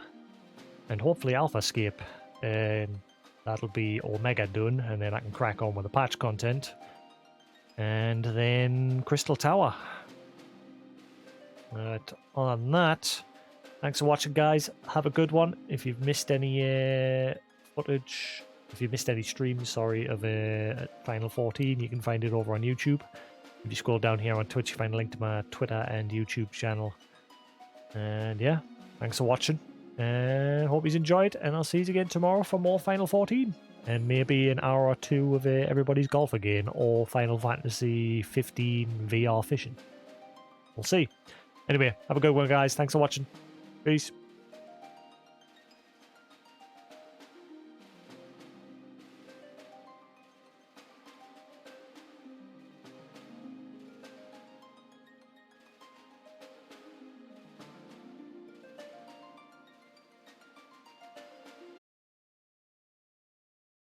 and hopefully Alphascape, and that'll be Omega done, and then I can crack on with the patch content. And then Crystal Tower. Right, other than that, thanks for watching, guys. Have a good one. If you've missed any footage, if you missed any streams, sorry, of Final 14, you can find it over on YouTube. If you scroll down here on Twitch, you find a link to my Twitter and YouTube channel. And yeah, thanks for watching. And hope you enjoyed. And I'll see you again tomorrow for more Final 14. And maybe an hour or two of Everybody's Golf again, or Final Fantasy 15 VR fishing. We'll see. Anyway, have a good one, guys. Thanks for watching. Peace.